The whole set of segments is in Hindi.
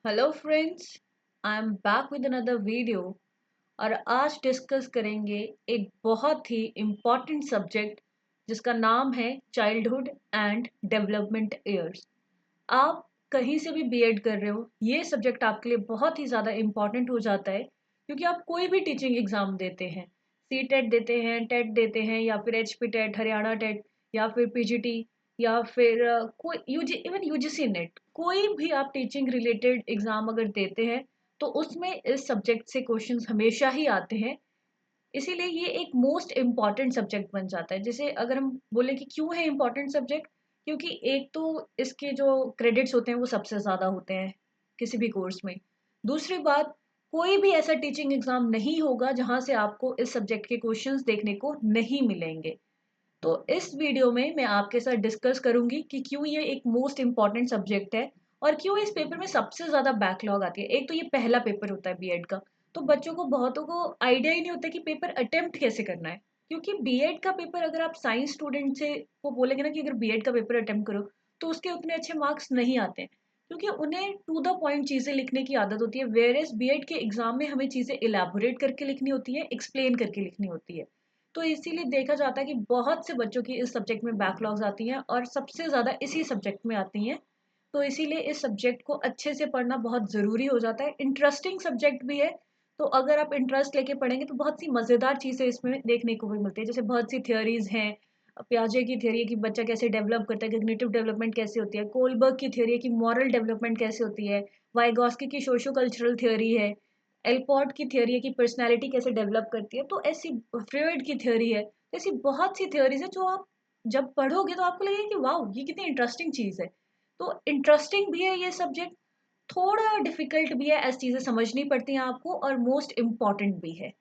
Hello friends, I am back with another video. और आज डिस्कस करेंगे एक बहुत ही इम्पॉर्टेंट सब्जेक्ट जिसका नाम है चाइल्डहुड एंड डेवलपमेंट ईयर्स। आप कहीं से भी बीएड कर रहे हो, ये सब्जेक्ट आपके लिए बहुत ही ज़्यादा इम्पॉर्टेंट हो जाता है क्योंकि आप कोई भी टीचिंग एग्ज़ाम देते हैं, सी टेट देते हैं, टेट देते हैं या फिर एचपी टेट, हरियाणा टेट या फिर पीजीटी या फिर कोई यूजी इवन यूजीसी नेट, कोई भी आप टीचिंग रिलेटेड एग्ज़ाम अगर देते हैं तो उसमें इस सब्जेक्ट से क्वेश्चंस हमेशा ही आते हैं। इसीलिए ये एक मोस्ट इम्पॉर्टेंट सब्जेक्ट बन जाता है। जैसे अगर हम बोले कि क्यों है इम्पॉर्टेंट सब्जेक्ट, क्योंकि एक तो इसके जो क्रेडिट्स होते हैं वो सबसे ज़्यादा होते हैं किसी भी कोर्स में। दूसरी बात, कोई भी ऐसा टीचिंग एग्ज़ाम नहीं होगा जहाँ से आपको इस सब्जेक्ट के क्वेश्चंस देखने को नहीं मिलेंगे। तो इस वीडियो में मैं आपके साथ डिस्कस करूंगी कि क्यों ये एक मोस्ट इम्पॉर्टेंट सब्जेक्ट है और क्यों इस पेपर में सबसे ज़्यादा बैकलॉग आती है। एक तो ये पहला पेपर होता है बीएड का, तो बच्चों को बहुतों को आइडिया ही नहीं होता कि पेपर अटेम्प्ट कैसे करना है। क्योंकि बीएड का पेपर अगर आप साइंस स्टूडेंट से वो बोलेंगे ना कि अगर बीएड का पेपर अटेम्प्ट करो तो उसके उतने अच्छे मार्क्स नहीं आते हैं, क्योंकि उन्हें टू द पॉइंट चीज़ें लिखने की आदत होती है। वेयर एज बीएड के एग्जाम में हमें चीज़ें इलेबोरेट करके लिखनी होती है, एक्सप्लेन करके लिखनी होती है। तो इसीलिए देखा जाता है कि बहुत से बच्चों की इस सब्जेक्ट में बैकलॉग्स आती हैं और सबसे ज़्यादा इसी सब्जेक्ट में आती हैं। तो इसीलिए इस सब्जेक्ट को अच्छे से पढ़ना बहुत ज़रूरी हो जाता है। इंटरेस्टिंग सब्जेक्ट भी है, तो अगर आप इंटरेस्ट लेके पढ़ेंगे तो बहुत सी मज़ेदार चीज़ें इसमें देखने को भी मिलती है। जैसे बहुत सी थियोरीज हैं, पियाजे की थियोरी है कि बच्चा कैसे डेवलप करता है, कॉग्निटिव डेवलपमेंट कैसे होती है, कोलबर्ग की थियोरी है कि मॉरल डेवलपमेंट कैसे होती है, वाइगॉस्की की सोशो कल्चरल थियोरी है, एलपॉट की थियोरी है कि पर्सनैलिटी कैसे डेवलप करती है, तो ऐसी फ्रॉइड की थियोरी है। तो ऐसी बहुत सी थियोरीज है जो आप जब पढ़ोगे तो आपको लगेगा कि वाह, ये कितनी इंटरेस्टिंग चीज़ है। तो इंटरेस्टिंग भी है ये सब्जेक्ट, थोड़ा डिफिकल्ट भी है, ऐसी चीज़ें समझनी पड़ती हैं आपको, और मोस्ट इम्पॉर्टेंट भी है।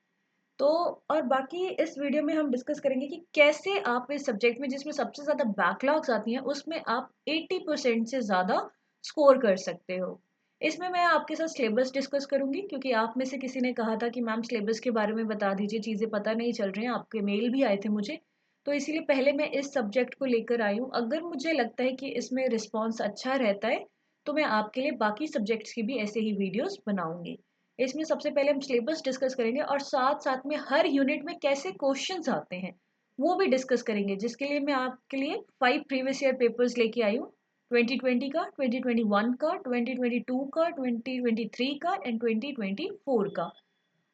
तो और बाकी इस वीडियो में हम डिस्कस करेंगे कि कैसे आप इस सब्जेक्ट में जिसमें सबसे ज़्यादा बैकलॉग्स आती हैं उसमें आप 80% से ज़्यादा स्कोर कर सकते हो। इसमें मैं आपके साथ सिलेबस डिस्कस करूंगी क्योंकि आप में से किसी ने कहा था कि मैम सिलेबस के बारे में बता दीजिए, चीज़ें पता नहीं चल रही हैं, आपके मेल भी आए थे मुझे। तो इसीलिए पहले मैं इस सब्जेक्ट को लेकर आई हूँ। अगर मुझे लगता है कि इसमें रिस्पॉन्स अच्छा रहता है तो मैं आपके लिए बाकी सब्जेक्ट्स की भी ऐसे ही वीडियोस बनाऊंगी। इसमें सबसे पहले हम सिलेबस डिस्कस करेंगे और साथ साथ में हर यूनिट में कैसे क्वेश्चंस आते हैं वो भी डिस्कस करेंगे, जिसके लिए मैं आपके लिए 5 प्रीवियस ईयर पेपर्स लेके आई हूँ। 2020 का, 2021 का, 2022 का, 2023 का एंड 2024 का।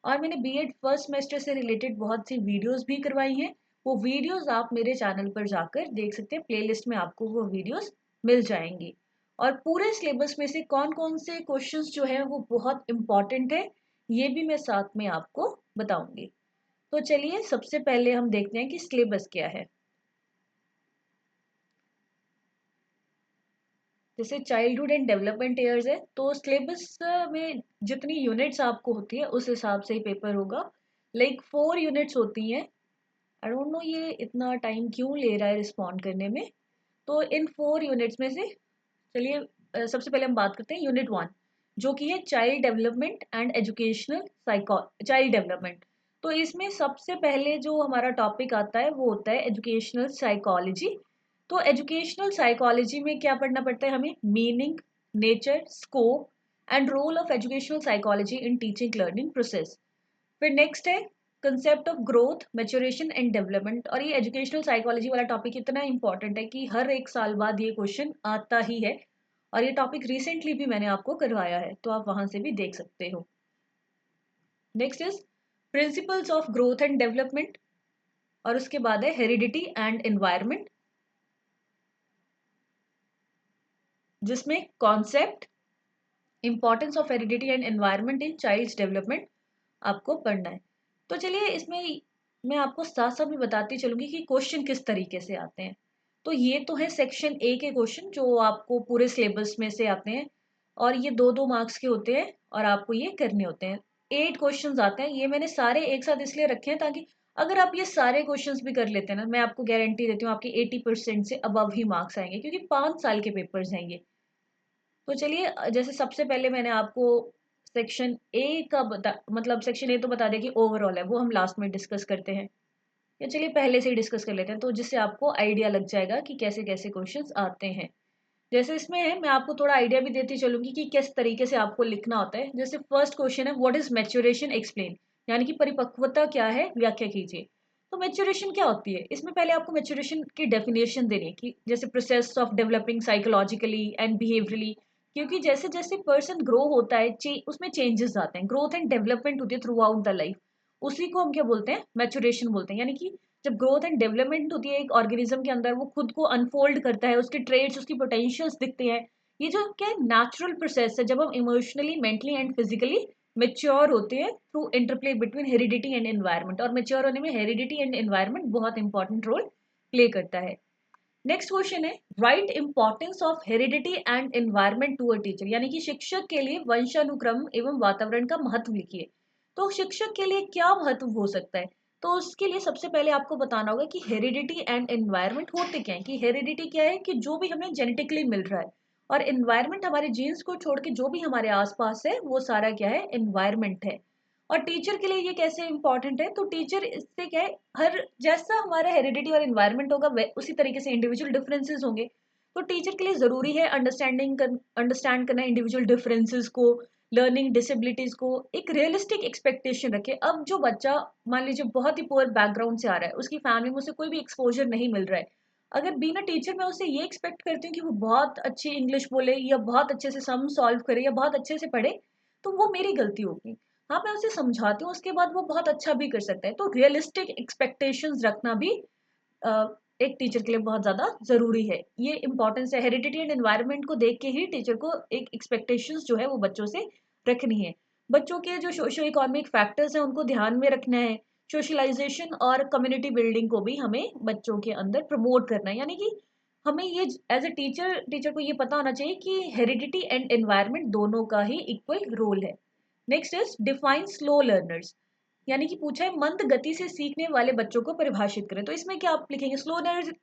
और मैंने बीएड फर्स्ट सेमेस्टर से रिलेटेड बहुत सी वीडियोस भी करवाई हैं। वो वीडियोस आप मेरे चैनल पर जाकर देख सकते हैं, प्लेलिस्ट में आपको वो वीडियोस मिल जाएंगी। और पूरे सिलेबस में से कौन कौन से क्वेश्चंस जो है वो बहुत इंपॉर्टेंट है, ये भी मैं साथ में आपको बताऊंगी। तो चलिए सबसे पहले हम देखते हैं कि सिलेबस क्या है। जैसे चाइल्डहुड एंड डेवलपमेंट ईयर्स है तो सिलेबस में जितनी यूनिट्स आपको होती है उस हिसाब से ही पेपर होगा। लाइक 4 यूनिट्स होती हैं। आई डोंट नो ये इतना टाइम क्यों ले रहा है रिस्पॉन्ड करने में। तो इन 4 यूनिट्स में से चलिए सबसे पहले हम बात करते हैं यूनिट 1, जो कि है child development and educational psycho child development. तो इसमें सबसे पहले जो हमारा टॉपिक आता है वो होता है एजुकेशनल साइकोलॉजी। तो एजुकेशनल साइकोलॉजी में क्या पढ़ना पड़ता है हमें? Meaning, nature, scope and role of educational psychology in teaching learning process. फिर नेक्स्ट है concept of growth, maturation and development. और ये एजुकेशनल साइकोलॉजी वाला टॉपिक इतना इंपॉर्टेंट है कि हर एक साल बाद ये क्वेश्चन आता ही है। और ये टॉपिक रिसेंटली भी मैंने आपको करवाया है, तो आप वहां से भी देख सकते हो। Next is principles of growth and development. और उसके बाद है हेरिडिटी एंड एनवायरमेंट, जिसमें concept, importance of heredity and environment in child's development आपको पढ़ना है। तो चलिए इसमें मैं आपको साथ साथ में बताती चलूंगी कि क्वेश्चन किस तरीके से आते हैं। तो ये तो है सेक्शन ए के क्वेश्चन जो आपको पूरे सिलेबस में से आते हैं, और ये 2-2 मार्क्स के होते हैं और आपको ये करने होते हैं। 8 क्वेश्चंस आते हैं। ये मैंने सारे एक साथ इसलिए रखे हैं ताकि अगर आप ये सारे क्वेश्चंस भी कर लेते हैं ना, मैं आपको गारंटी देती हूँ आपके 80% से अबव ही मार्क्स आएंगे, क्योंकि 5 साल के पेपर्स हैं ये। तो चलिए जैसे सबसे पहले मैंने आपको सेक्शन ए का बता मतलब सेक्शन ए तो बता दें कि ओवरऑल है, वो हम लास्ट में डिस्कस करते हैं। या चलिए पहले से ही डिस्कस कर लेते हैं तो जिससे आपको आइडिया लग जाएगा कि कैसे कैसे क्वेश्चंस आते हैं। जैसे इसमें है, मैं आपको थोड़ा आइडिया भी देती चलूंगी कि किस तरीके से आपको लिखना होता है। जैसे फर्स्ट क्वेश्चन है, व्हाट इज मैच्योरेशन, एक्सप्लेन, यानी कि परिपक्वता क्या है, व्याख्या कीजिए। तो मैच्योरेशन क्या होती है, इसमें पहले आपको मैच्योरेशन की डेफिनेशन देनी है कि जैसे process of developing psychologically and behaviourally, क्योंकि जैसे जैसे पर्सन ग्रो होता है उसमें चेंजेस आते हैं, ग्रोथ एंड डेवलपमेंट होती है थ्रू आउट द लाइफ, उसी को हम क्या बोलते हैं, मैच्योरेशन बोलते हैं। यानी कि जब ग्रोथ एंड डेवलपमेंट होती है एक ऑर्गेनिज्म के अंदर, वो खुद को अनफोल्ड करता है, उसके ट्रेड्स, उसकी पोटेंशियल्स दिखते हैं। ये जो क्या है, नेचुरल प्रोसेस है, जब हम emotionally, mentally and physically mature होते हैं through interplay between heredity and environment. और मेच्योर होने में हेरिडिटी एंड एनवायरनमेंट बहुत इंपॉर्टेंट रोल प्ले करता है। नेक्स्ट क्वेश्चन है, right importance of heredity and environment to a teacher, यानी कि शिक्षक के लिए वंशानुक्रम एवं वातावरण का महत्व लिखिए। तो शिक्षक के लिए क्या महत्व हो सकता है, तो उसके लिए सबसे पहले आपको बताना होगा कि हेरिडिटी एंड एनवायरनमेंट होते क्या है। कि हेरिडिटी क्या है, कि जो भी हमें जेनेटिकली मिल रहा है, और एनवायरनमेंट हमारे जीन्स को छोड़ के जो भी हमारे आसपास है वो सारा क्या है, एनवायरनमेंट है। और टीचर के लिए ये कैसे इंपॉर्टेंट है, तो टीचर इससे क्या है, हर जैसा हमारा हेरिडिटी और एनवायरनमेंट होगा उसी तरीके से इंडिविजुअल डिफरेंसेस होंगे। तो टीचर के लिए जरूरी है अंडरस्टैंड करना इंडिविजुअल डिफरेंसेस को, लर्निंग डिसेबिलिटीज को, एक रियलिस्टिक एक्सपेक्टेशन रखे। अब जो बच्चा मान लीजिए बहुत ही पुअर बैकग्राउंड से आ रहा है, उसकी फैमिली में उसे कोई भी एक्सपोजर नहीं मिल रहा है, अगर बीइंग अ टीचर मैं उससे ये एक्सपेक्ट करती हूँ कि वो बहुत अच्छी इंग्लिश बोले, या बहुत अच्छे से सम सॉल्व करे, या बहुत अच्छे से पढ़े, तो वो मेरी गलती होगी। हाँ, मैं उसे समझाती हूँ, उसके बाद वो बहुत अच्छा भी कर सकता है। तो रियलिस्टिक एक्सपेक्टेशंस रखना भी अ, एक टीचर के लिए बहुत ज्यादा जरूरी है। ये इंपॉर्टेंस है, हेरिडिटी एंड एनवायरनमेंट को देख के ही टीचर को एक एक्सपेक्टेशंस जो है वो बच्चों से रखनी है। बच्चों के जो सोशो इकोनॉमिक फैक्टर्स हैं उनको ध्यान में रखना है। सोशलाइजेशन और कम्युनिटी बिल्डिंग को भी हमें बच्चों के अंदर प्रमोट करना है। यानी कि हमें ये एज अ टीचर टीचर को ये पता होना चाहिए कि हेरिडिटी एंड एनवायरनमेंट दोनों का ही इक्वल रोल है। Next is define slow learners, यानी कि पूछा है मंद गति से सीखने वाले बच्चों को परिभाषित करें। तो इसमें क्या आप लिखेंगे, स्लो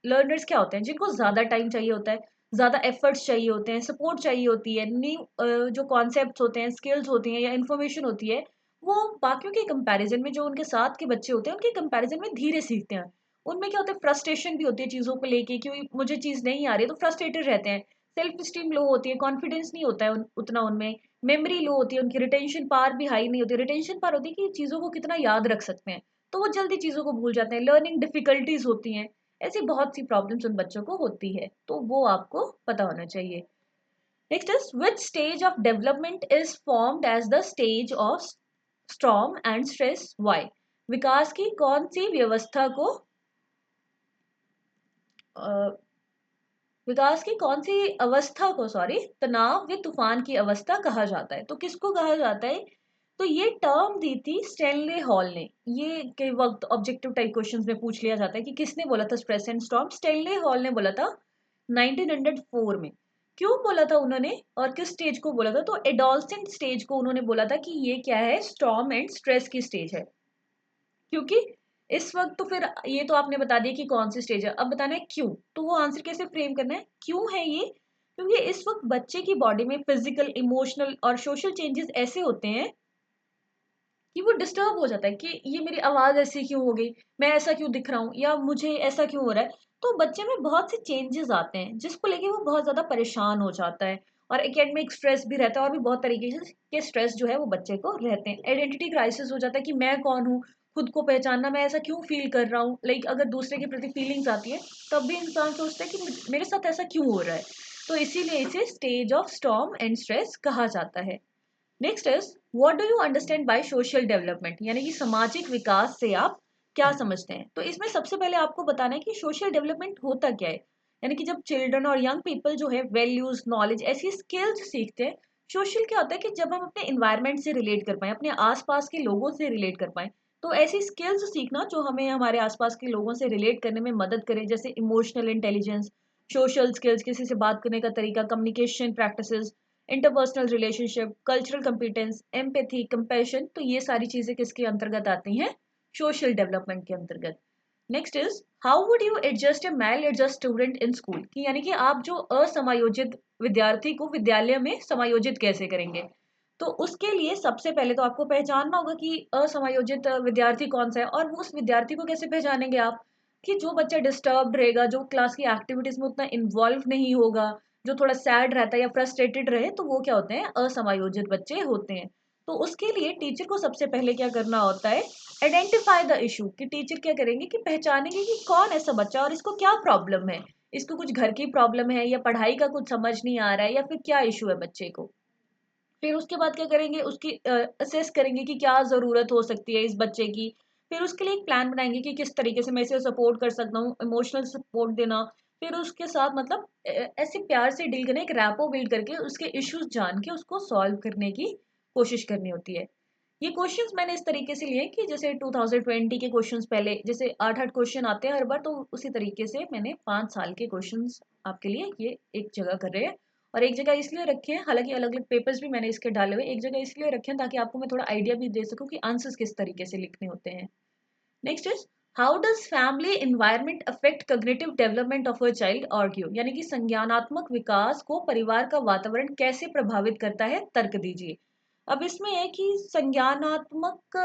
लर्नर्स क्या होते हैं, जिनको ज्यादा टाइम चाहिए होता है, ज्यादा एफर्ट्स चाहिए होते हैं, सपोर्ट चाहिए होती है, न्यू जो कॉन्सेप्ट्स होते हैं, स्किल्स होती हैं या इन्फॉर्मेशन होती है, वो बाकियों के कंपैरिजन में, जो उनके साथ के बच्चे होते हैं उनके कंपैरिजन में धीरे सीखते हैं। उनमें क्या होता है, फ्रस्ट्रेशन भी होती है चीजों को लेके, क्योंकि मुझे चीज नहीं आ रही है तो फ्रस्ट्रेटेड रहते हैं। सेल्फ स्टीम लो होती है, कॉन्फिडेंस नहीं होता है उतना उनमें। मेमोरी लो होती है उनकी, रिटेंशन पावर भी हाई नहीं होती। रिटेंशन पावर होती है कि चीजों को कितना याद रख सकते हैं, तो वो जल्दी चीजों को भूल जाते हैं। लर्निंग डिफिकल्टीज होती हैं, ऐसी बहुत सी प्रॉब्लम्स उन बच्चों को होती है, तो वो आपको पता होना चाहिए। Next is which stage of development is formed as the stage of storm and stress, why, विकास की कौन सी व्यवस्था को विकास की कौन सी अवस्था को, सॉरी, तनाव व तूफान की अवस्था कहा जाता है। तो किसको कहा जाता है, तो ये टर्म दी थी स्टैनले हॉल ने। ये कई वक्त ऑब्जेक्टिव टाइप क्वेश्चंस में पूछ लिया जाता है कि किसने बोला था stress and storm, Stanley hall ने बोला था 1904 में। क्यों बोला था उन्होंने और किस स्टेज को बोला था, तो एडोलसेंट स्टेज को उन्होंने बोला था कि ये क्या है, स्टॉर्म एंड स्ट्रेस की स्टेज है। क्योंकि इस वक्त तो फिर ये तो आपने बता दिया कि कौन सी स्टेज है, अब बताना है क्यों। तो वो आंसर कैसे फ्रेम करना है, क्यों है ये, क्योंकि इस वक्त बच्चे की बॉडी में फिजिकल, इमोशनल और सोशल चेंजेस ऐसे होते हैं कि वो डिस्टर्ब हो जाता है कि ये मेरी आवाज ऐसी क्यों हो गई, मैं ऐसा क्यों दिख रहा हूँ, या मुझे ऐसा क्यों हो रहा है। तो बच्चे में बहुत से चेंजेस आते हैं जिसको लेके वो बहुत ज्यादा परेशान हो जाता है। और एकेडमिक स्ट्रेस भी रहता है, और भी बहुत तरीके के स्ट्रेस जो है वो बच्चे को रहते हैं। आइडेंटिटी क्राइसिस हो जाता है कि मैं कौन हूँ, खुद को पहचानना, मैं ऐसा क्यों फील कर रहा हूँ। लाइक अगर दूसरे के प्रति फीलिंग्स आती है, तब भी इंसान सोचता है कि मेरे साथ ऐसा क्यों हो रहा है। तो इसीलिए इसे stage of storm and stress कहा जाता है। Next is what do you understand by social development, यानी कि सामाजिक विकास से आप क्या समझते हैं। तो इसमें सबसे पहले आपको बताना है कि सोशल डेवलपमेंट होता क्या है। यानी कि जब चिल्ड्रन और यंग पीपल जो है वैल्यूज, नॉलेज, ऐसी स्किल्स सीखते हैं। सोशल क्या होता है कि जब हम अपने इन्वायरमेंट से रिलेट कर पाए, अपने आसपास के लोगों से रिलेट कर पाए, तो ऐसी स्किल्स सीखना जो हमें हमारे आसपास के लोगों से रिलेट करने में मदद करें, जैसे इमोशनल इंटेलिजेंस, सोशल स्किल्स, किसी से बात करने का तरीका, communication practices, interpersonal relationship, cultural competence, empathy, compassion, तो ये सारी चीजें किसके अंतर्गत आती हैं, सोशल डेवलपमेंट के अंतर्गत। Next is how would you adjust a maladjust student in school, की यानी कि आप जो असमायोजित विद्यार्थी को विद्यालय में समायोजित कैसे करेंगे। तो उसके लिए सबसे पहले तो आपको पहचानना होगा कि असमायोजित विद्यार्थी कौन सा है, और वो उस विद्यार्थी को कैसे पहचानेंगे आप, कि जो बच्चा डिस्टर्ब रहेगा, जो क्लास की एक्टिविटीज में उतना इन्वॉल्व नहीं होगा, जो थोड़ा सैड रहता है या फ्रस्ट्रेटेड रहे, तो वो क्या होते हैं, असमायोजित बच्चे होते हैं। तो उसके लिए टीचर को सबसे पहले क्या करना होता है, आइडेंटिफाई द इशू, कि टीचर क्या करेंगे कि पहचानेंगे कि कौन ऐसा बच्चा और इसको क्या प्रॉब्लम है, इसको कुछ घर की प्रॉब्लम है या पढ़ाई का कुछ समझ नहीं आ रहा है या फिर क्या इशू है बच्चे को। फिर उसके बाद क्या करेंगे, उसकी असेस करेंगे कि क्या ज़रूरत हो सकती है इस बच्चे की। फिर उसके लिए एक प्लान बनाएंगे कि किस तरीके से मैं इसे सपोर्ट कर सकता हूँ, इमोशनल सपोर्ट देना। फिर उसके साथ मतलब ऐसे प्यार से डील करना, एक रैपो बिल्ड करके उसके इश्यूज जान के उसको सॉल्व करने की कोशिश करनी होती है। ये क्वेश्चंस मैंने इस तरीके से लिए कि जैसे 2020 के क्वेश्चंस, पहले जैसे 8-8 क्वेश्चन आते हैं हर बार, तो उसी तरीके से मैंने 5 साल के क्वेश्चंस आपके लिए ये एक जगह कर रहे हैं। और एक जगह इसलिए रखे हैं, हालांकि अलग अलग पेपर्स भी मैंने इसके डाले हुए, एक जगह इसलिए रखे हैं ताकि आपको मैं थोड़ा आइडिया भी दे सकूं कि आंसर्स किस तरीके से लिखने होते हैं। Next is, how does family environment affect cognitive development of a child, argue, यानी कि संज्ञानात्मक विकास को परिवार का वातावरण कैसे प्रभावित करता है, तर्क दीजिए। अब इसमें है कि संज्ञानात्मक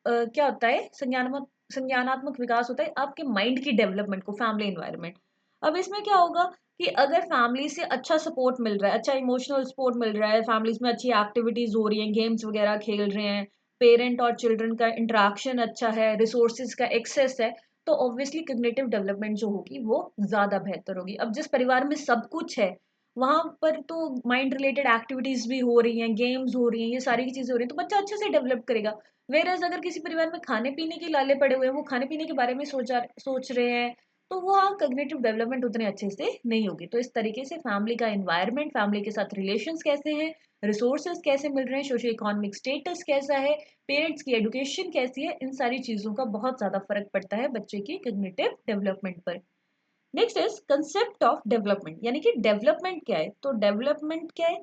क्या होता है, संज्ञानात्मक विकास होता है आपके माइंड की डेवलपमेंट को, फैमिली एनवायरनमेंट। अब इसमें क्या होगा कि अगर फैमिली से अच्छा सपोर्ट मिल रहा है, अच्छा इमोशनल सपोर्ट मिल रहा है, फैमिलीज में अच्छी एक्टिविटीज हो रही हैं, गेम्स वगैरह खेल रहे हैं, पेरेंट और चिल्ड्रन का इंटरेक्शन अच्छा है, रिसोर्सेज का एक्सेस है, तो ऑब्वियसली कॉग्निटिव डेवलपमेंट जो होगी वो ज्यादा बेहतर होगी। अब जिस परिवार में सब कुछ है, वहां पर तो माइंड रिलेटेड एक्टिविटीज भी हो रही हैं, गेम्स हो रही हैं, ये सारी चीजें हो रही हैं, तो बच्चा अच्छे से डेवलप करेगा। वेरएज अगर किसी परिवार में खाने पीने के लाले पड़े हुए हैं, वो खाने पीने के बारे में सोच रहे हैं, तो वो कॉग्निटिव डेवलपमेंट उतने अच्छे से नहीं होगी। तो इस तरीके से फैमिली का एनवायरनमेंट, फैमिली के साथ रिलेशंस कैसे हैं, रिसोर्सेज कैसे मिल रहे हैं, सोशो इकोनॉमिक स्टेटस कैसा है, पेरेंट्स की एजुकेशन कैसी है, इन सारी चीजों का बहुत ज्यादा फर्क पड़ता है बच्चे की कॉग्निटिव डेवलपमेंट पर। Next is concept of development, यानी कि डेवलपमेंट क्या है, तो डेवलपमेंट क्या है,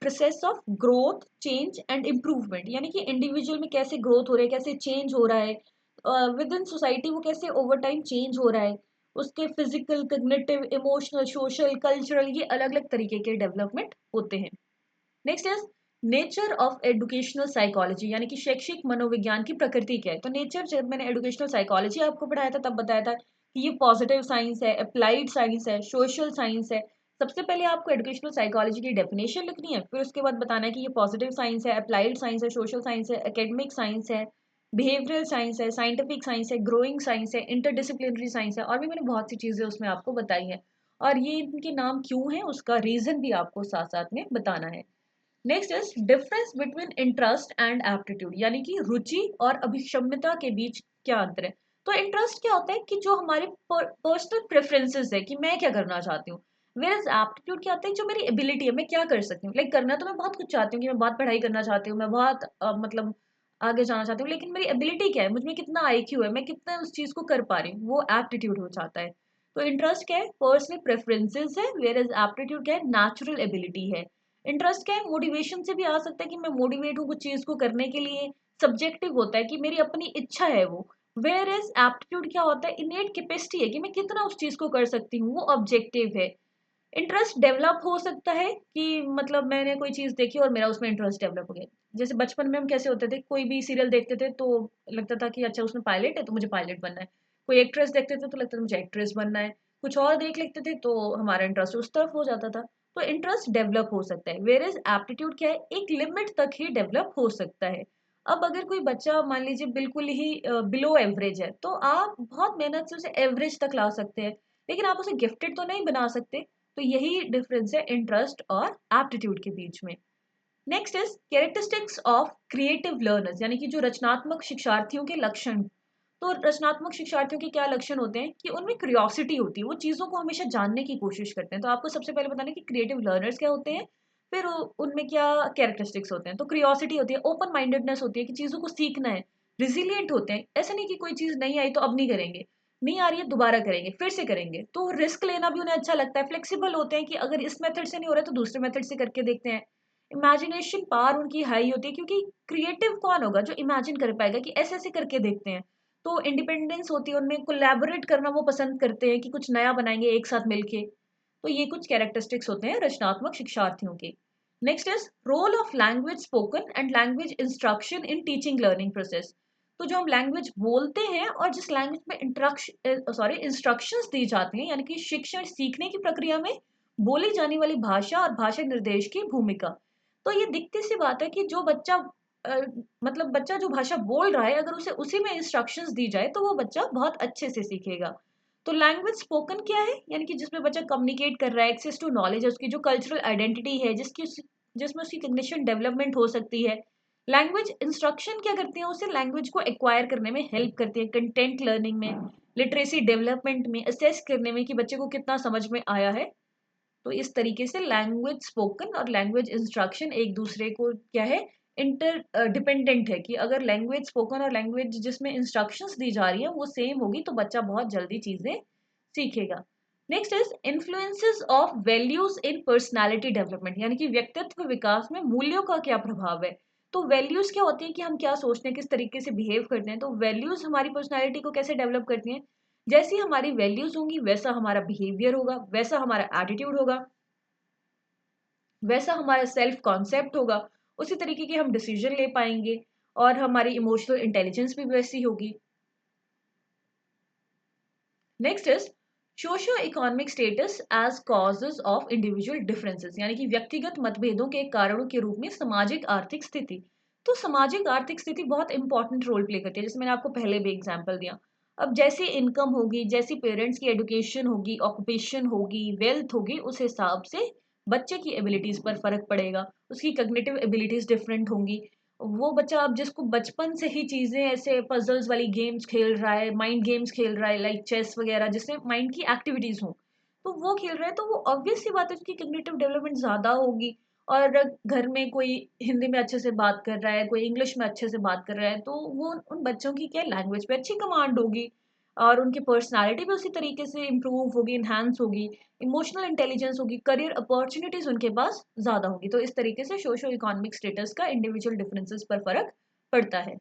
process of growth, change and improvement, यानी कि इंडिविजुअल में कैसे ग्रोथ हो रहा है, कैसे चेंज हो रहा है, विद इन सोसाइटी वो कैसे ओवर टाइम चेंज हो रहा है, उसके physical, cognitive, emotional, social, cultural, ये अलग अलग तरीके के डेवलपमेंट होते हैं। Next is nature of educational psychology, यानी कि शैक्षिक मनोविज्ञान की प्रकृति क्या है। तो नेचर, जब मैंने एडुकेशनल साइकोलॉजी आपको पढ़ाया था तब बताया था कि ये पॉजिटिव साइंस है, अप्लाइड साइंस है, सोशल साइंस है। सबसे पहले आपको एडुकेशनल साइकोलॉजी की डेफिनेशन लिखनी है, फिर उसके बाद बताना है कि ये पॉजिटिव साइंस है, अप्लाइड साइंस है, सोशल साइंस है, एकेडमिक साइंस है, बिहेवियरल साइंस है, साइंटिफिक साइंस है, ग्रोइंग साइंस है, इंटरडिसिप्लिनरी साइंस है, और भी मैंने बहुत सी चीजें उसमें आपको बताई हैं। और ये इनके नाम क्यों हैं उसका रीजन भी आपको साथ साथ में बताना है। Next is difference between interest and aptitude, यानी कि रुचि और अभिक्षमता के बीच क्या अंतर है। तो इंटरेस्ट क्या होता है कि जो हमारे पर्सनल प्रेफरेंसेस है कि मैं क्या करना चाहती हूँ, वेयर एप्टीट्यूड क्या होता है जो मेरी एबिलिटी है, मैं क्या कर सकती हूँ। लाइक करना तो मैं बहुत कुछ चाहती हूँ, कि मैं बहुत पढ़ाई करना चाहती हूँ, मैं बहुत मतलब आगे जाना चाहती हूँ, लेकिन मेरी एबिलिटी क्या है, मुझमें कितना आईक्यू है, मैं कितना उस चीज को कर पा रही हूँ, वो एप्टीट्यूड हो जाता है। तो इंटरेस्ट क्या है, पर्सनल प्रेफरेंसेस है, वेयर एप्टीट्यूड क्या है, नेचुरल एबिलिटी है। इंटरेस्ट क्या है, मोटिवेशन से भी आ सकता है कि मैं मोटिवेट हूँ कुछ चीज को करने के लिए, सब्जेक्टिव होता है कि मेरी अपनी इच्छा है वो। वेयर एज एप्टीट्यूड क्या होता है, इनेट कैपेसिटी है कि मैं कितना उस चीज को कर सकती हूँ, वो ऑब्जेक्टिव है। इंटरेस्ट डेवलप हो सकता है कि मतलब मैंने कोई चीज देखी और मेरा उसमें इंटरेस्ट डेवलप हो गया। जैसे बचपन में हम कैसे होते थे, कोई भी सीरियल देखते थे तो लगता था कि अच्छा उसमें पायलट है तो मुझे पायलट बनना है, कोई एक्ट्रेस देखते थे तो लगता था मुझे एक्ट्रेस बनना है, कुछ और देख लेते थे तो हमारा इंटरेस्ट उस तरफ हो जाता था। तो इंटरेस्ट डेवलप हो सकता है, वेयर एज एप्टीट्यूड क्या है, एक लिमिट तक ही डेवलप हो सकता है। अब अगर कोई बच्चा मान लीजिए बिल्कुल ही बिलो एवरेज है, तो आप बहुत मेहनत से उसे एवरेज तक ला सकते हैं, लेकिन आप उसे गिफ्टेड तो नहीं बना सकते। तो यही डिफरेंस है इंटरेस्ट और एप्टीट्यूड के बीच में। Next is characteristics of creative learners, यानी कि जो रचनात्मक शिक्षार्थियों के लक्षण। तो रचनात्मक शिक्षार्थियों के क्या लक्षण होते हैं कि उनमें क्यूरियोसिटी होती है, वो चीजों को हमेशा जानने की कोशिश करते हैं। तो आपको सबसे पहले बताना है कि क्रिएटिव लर्नर्स क्या होते हैं, फिर उनमें क्या कैरेक्टरिस्टिक्स होते हैं। तो क्यूरियोसिटी होती है, ओपन माइंडेडनेस होती है कि चीजों को सीखना है, रिजिलियंट होते हैं, ऐसा नहीं कि कोई चीज नहीं आई तो अब नहीं करेंगे, नहीं आ रही है दोबारा करेंगे, फिर से करेंगे, तो रिस्क लेना भी उन्हें अच्छा लगता है। फ्लेक्सिबल होते हैं कि अगर इस मेथड से नहीं हो रहा है तो दूसरे मेथड से करके देखते हैं। इमेजिनेशन पावर उनकी हाई होती है, क्योंकि क्रिएटिव कौन होगा जो इमेजिन कर पाएगा कि ऐसे ऐसे करके देखते हैं। तो इंडिपेंडेंस होती है उनमें, कोलैबोरेट करना वो पसंद करते हैं कि कुछ नया बनाएंगे एक साथ मिलके। तो ये कुछ कैरेक्टरिस्टिक्स होते हैं रचनात्मक शिक्षार्थियों के। Next is role of language spoken and language instruction in teaching learning process. तो जो हम लैंग्वेज बोलते हैं और जिस लैंग्वेज में इंस्ट्रक्शंस दी जाती हैं, यानी कि शिक्षण सीखने की प्रक्रिया में, बोली जाने वाली भाषा और भाषा निर्देश की भूमिका। तो ये दिखती सी बात है कि जो बच्चा अ, मतलब बच्चा जो भाषा बोल रहा है, अगर उसे उसी में इंस्ट्रक्शंस दी जाए तो वो बच्चा बहुत अच्छे से सीखेगा। तो लैंग्वेज स्पोकन क्या है, यानी कि जिसमें बच्चा कम्युनिकेट कर रहा है, एक्सेस टू नॉलेज है, उसकी जो कल्चरल आइडेंटिटी है, जिसमें उसकी कॉग्निशन डेवलपमेंट हो सकती है। लैंग्वेज इंस्ट्रक्शन क्या करती है, उसे लैंग्वेज को एक्वायर करने में हेल्प करती है, कंटेंट लर्निंग में, लिटरेसी डेवलपमेंट में, असेस करने में कि बच्चे को कितना समझ में आया है। तो इस तरीके से लैंग्वेज स्पोकन और लैंग्वेज इंस्ट्रक्शन एक दूसरे को क्या है, इंटर डिपेंडेंट है, कि अगर लैंग्वेज स्पोकन और लैंग्वेज जिसमें इंस्ट्रक्शंस दी जा रही है वो सेम होगी तो बच्चा बहुत जल्दी चीजें सीखेगा। Next is influences of values in personality development, यानी कि व्यक्तित्व विकास में मूल्यों का क्या प्रभाव है। तो वैल्यूज क्या होती है कि हम क्या सोचते हैं, किस तरीके से बिहेव करते हैं। तो वैल्यूज हमारी पर्सनालिटी को कैसे डेवलप करती हैं, जैसी हमारी वैल्यूज होंगी वैसा हमारा बिहेवियर होगा, वैसा हमारा एटीट्यूड होगा, वैसा हमारा सेल्फ कॉन्सेप्ट होगा, उसी तरीके के हम डिसीजन ले पाएंगे, और हमारी इमोशनल इंटेलिजेंस भी वैसी होगी। Next is socio economic status as causes of individual differences, यानी कि व्यक्तिगत मतभेदों के कारणों के रूप में सामाजिक आर्थिक स्थिति। तो सामाजिक आर्थिक स्थिति बहुत इंपॉर्टेंट रोल प्ले करती है, जैसे मैंने आपको पहले भी एग्जांपल दिया। अब जैसी इनकम होगी, जैसी पेरेंट्स की एजुकेशन होगी, ऑक्यूपेशन होगी, वेल्थ होगी, उस हिसाब से बच्चे की एबिलिटीज पर फर्क पड़ेगा, उसकी कग्निटिव एबिलिटीज डिफरेंट होंगी। वो बच्चा अब जिसको बचपन से ही चीजें ऐसे पजल्स वाली गेम्स खेल रहा है, माइंड गेम्स खेल रहा है, लाइक चेस वगैरह, जिससे माइंड की एक्टिविटीज हो, तो वो खेल रहा है, तो वो ऑब्वियस सी बात है उसकी कॉग्निटिव डेवलपमेंट ज्यादा होगी। और घर में कोई हिंदी में अच्छे से बात कर रहा है, कोई इंग्लिश में अच्छे से बात कर रहा है, तो वो उन बच्चों की क्या लैंग्वेज पे अच्छी कमांड होगी, और उनकी पर्सनालिटी भी उसी तरीके से इंप्रूव होगी, इन्हांस होगी, इमोशनल इंटेलिजेंस होगी, करियर अपॉर्चुनिटीज उनके पास ज्यादा होगी। तो इस तरीके से सोशो इकोनॉमिक स्टेटस का इंडिविजुअल डिफरेंसेस पर फर्क पड़ता है।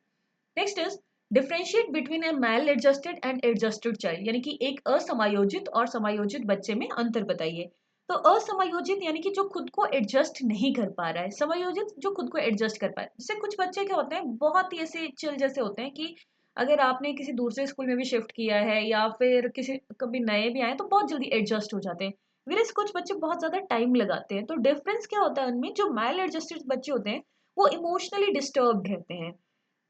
Next is differentiate between a maladjusted and adjusted child, यानी कि एक असमायोजित और समायोजित बच्चे में अंतर बताइए। तो असमायोजित यानी कि जो खुद को एडजस्ट नहीं कर पा रहा है, समायोजित जो खुद को एडजस्ट कर पा रहा है। जैसे कुछ बच्चे क्या होते हैं, बहुत ही ऐसे चिल जैसे होते हैं कि अगर आपने किसी दूसरे स्कूल में भी शिफ्ट किया है या फिर किसी कभी नए भी आए तो बहुत जल्दी एडजस्ट हो जाते हैं। वेरएज कुछ बच्चे बहुत ज्यादा टाइम लगाते हैं। तो डिफरेंस क्या होता है उनमें, जो मेल एडजस्टेड बच्चे होते हैं वो इमोशनली डिस्टर्ब्ड रहते हैं,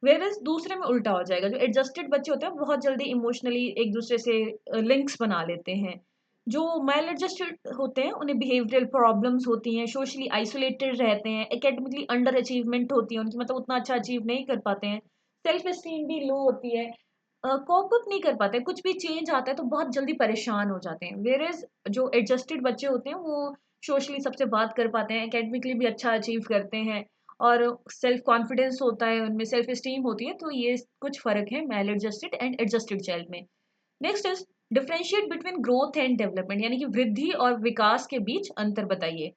वेरएज़ दूसरे में उल्टा हो जाएगा। जो एडजस्टेड बच्चे होते हैं बहुत जल्दी इमोशनली एक दूसरे से लिंक्स बना लेते हैं। जो मेल एडजस्टेड होते हैं उन्हें बिहेवियरल प्रॉब्लम्स होती हैं, सोशली आइसोलेटेड रहते हैं, एकेडमिकली अंडर अचीवमेंट होती है उनकी, मतलब उतना अच्छा अचीव नहीं कर पाते हैं, सेल्फ एस्टीम भी लो होती है, कोप अप नहीं कर पाते, कुछ भी चेंज आता है तो बहुत जल्दी परेशान हो जाते हैं। वेरएज़ जो एडजस्टेड बच्चे होते हैं वो सोशली सबसे बात कर पाते हैं, एकेडमिकली भी अच्छा अचीव करते हैं, और सेल्फ कॉन्फिडेंस होता है उनमें, सेल्फ एस्टीम होती है। तो ये कुछ फर्क है maladjusted and adjusted child में। Next is differentiate between growth and development, यानी कि वृद्धि और विकास के बीच अंतर बताइए।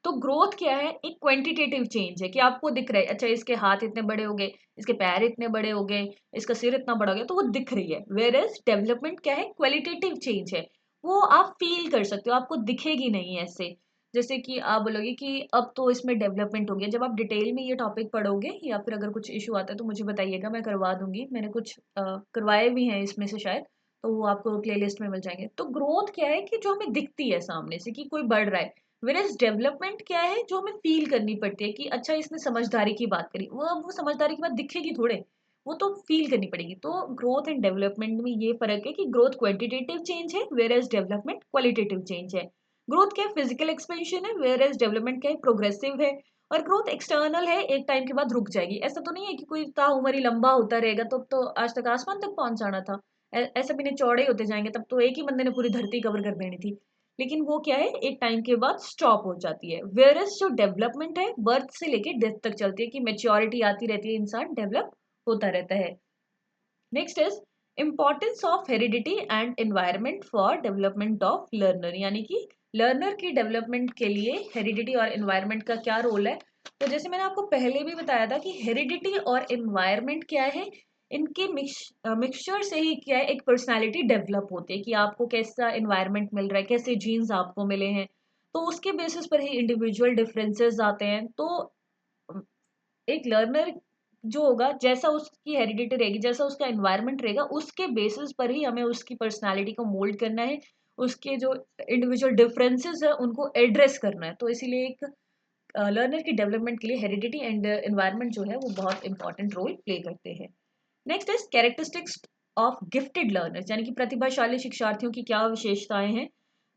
तो ग्रोथ क्या है, एक क्वांटिटेटिव चेंज है कि आपको दिख रहा है, अच्छा इसके हाथ इतने बड़े हो गए, इसके पैर इतने बड़े हो गए, इसका सिर इतना बड़ा हो गया, तो वो दिख रही है। वेयर एज डेवलपमेंट क्या है, क्वालिटेटिव चेंज है, वो आप फील कर सकते हो, आपको दिखेगी नहीं ऐसे। जैसे कि आप बोलोगे कि अब तो इसमें डेवलपमेंट हो गया, जब आप डिटेल में ये टॉपिक पढ़ोगे या फिर अगर कुछ इशू आता है तो मुझे बताइएगा, मैं करवा दूंगी, मैंने कुछ करवाए भी हैं इसमें से शायद, तो वो आपको प्लेलिस्ट में मिल जाएंगे। तो ग्रोथ क्या है कि जो हमें दिखती है सामने से कि कोई बढ़ रहा है, वेरएज़ डेवलपमेंट क्या है जो हमें फील करनी पड़ती है कि अच्छा इसने समझदारी की बात करी, वो अब वो समझदारी की बात दिखेगी थोड़े, वो तो फील करनी पड़ेगी। तो ग्रोथ एंड डेवलपमेंट में ये फर्क है कि ग्रोथ क्वांटिटेटिव चेंज है वेरएज़ डेवलपमेंट क्वालिटेटिव चेंज है। ग्रोथ क्या है, फिजिकल एक्सपेंशन है, वेरएज़ डेवलपमेंट क्या है, प्रोग्रेसिव है। और ग्रोथ एक्सटर्नल है, एक टाइम के बाद रुक जाएगी। ऐसा तो नहीं है कि कोई ताउम्र ही लंबा होता रहेगा, तो आज तक आसमान तक पहुंच जाना था। ऐसा भी नहीं, चौड़े होते जाएंगे तब तो एक ही बंदे ने पूरी धरती कवर कर देनी थी। लेकिन वो क्या है, एक टाइम के बाद स्टॉप हो जाती है। वेयरएस जो डेवलपमेंट है बर्थ से लेके डेथ तक चलती है, कि मेच्योरिटी आती रहती है, इंसान डेवलप होता रहता है। Next is importance of heredity and environment for development of learner, यानी कि लर्नर की डेवलपमेंट के लिए हेरिडिटी और एनवायरनमेंट का क्या रोल है। तो जैसे मैंने आपको पहले भी बताया था कि हेरिडिटी और एनवायरनमेंट क्या है, इनके मिक्सचर से ही क्या है एक पर्सनालिटी डेवलप होती है, कि आपको कैसा एनवायरनमेंट मिल रहा है, कैसे जीन्स आपको मिले हैं, तो उसके बेसिस पर ही इंडिविजुअल डिफरेंसेस आते हैं। तो एक लर्नर जो होगा, जैसा उसकी हेरिडिटी रहेगी, जैसा उसका एनवायरनमेंट रहेगा, उसके बेसिस पर ही हमें उसकी पर्सनालिटी को मोल्ड करना है, उसके जो इंडिविजुअल डिफरेंसेस है उनको एड्रेस करना है। तो इसीलिए एक लर्नर की डेवलपमेंट के लिए हेरिडिटी एंड एनवायरनमेंट जो है वो बहुत इंपॉर्टेंट रोल प्ले करते हैं। Next is characteristics of gifted learners, यानी कि प्रतिभाशाली शिक्षार्थियों की क्या विशेषताएं हैं।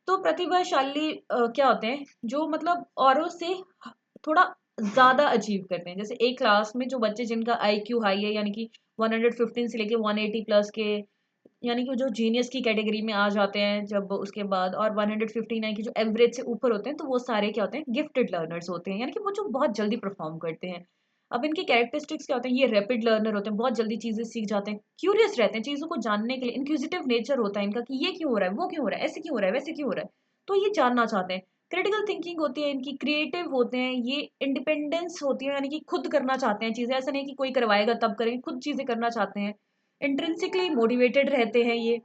तो प्रतिभाशाली क्या होते हैं, जो मतलब औरों से थोड़ा ज्यादा अचीव करते हैं। जैसे एक क्लास में जो बच्चे जिनका आईक्यू हाई है, यानी कि 115 से लेके 180 प्लस के, यानी कि जो जीनियस की कैटेगरी में आ जाते हैं जब उसके बाद, और 159 की जो एवरेज से ऊपर होते हैं, तो वो सारे क्या होते हैं, गिफ्टेड लर्नर्स होते हैं, यानी कि वो जो बहुत जल्दी परफॉर्म करते हैं। अब इनके कैरेक्टरिस्टिक्स क्या होते हैं, ये रैपिड लर्नर होते हैं, बहुत जल्दी चीजें सीख जाते हैं, क्यूरियस रहते हैं चीजों को जानने के लिए, इंक्विजिटिव नेचर होता है इनका कि ये क्यों हो रहा है, वो क्यों हो रहा है, ऐसे क्यों हो रहा है, वैसे क्यों हो रहा है, तो ये जानना चाहते हैं। क्रिटिकल थिंकिंग होती है इनकी, क्रिएटिव होते हैं, ये इंडिपेंडेंस होती है, यानी कि खुद करना चाहते हैं चीजें, ऐसा नहीं कि कोई करवाएगा तब करेंगे, खुद चीजें करना चाहते हैं। इंट्रिंसिकली मोटिवेटेड रहते हैं ये।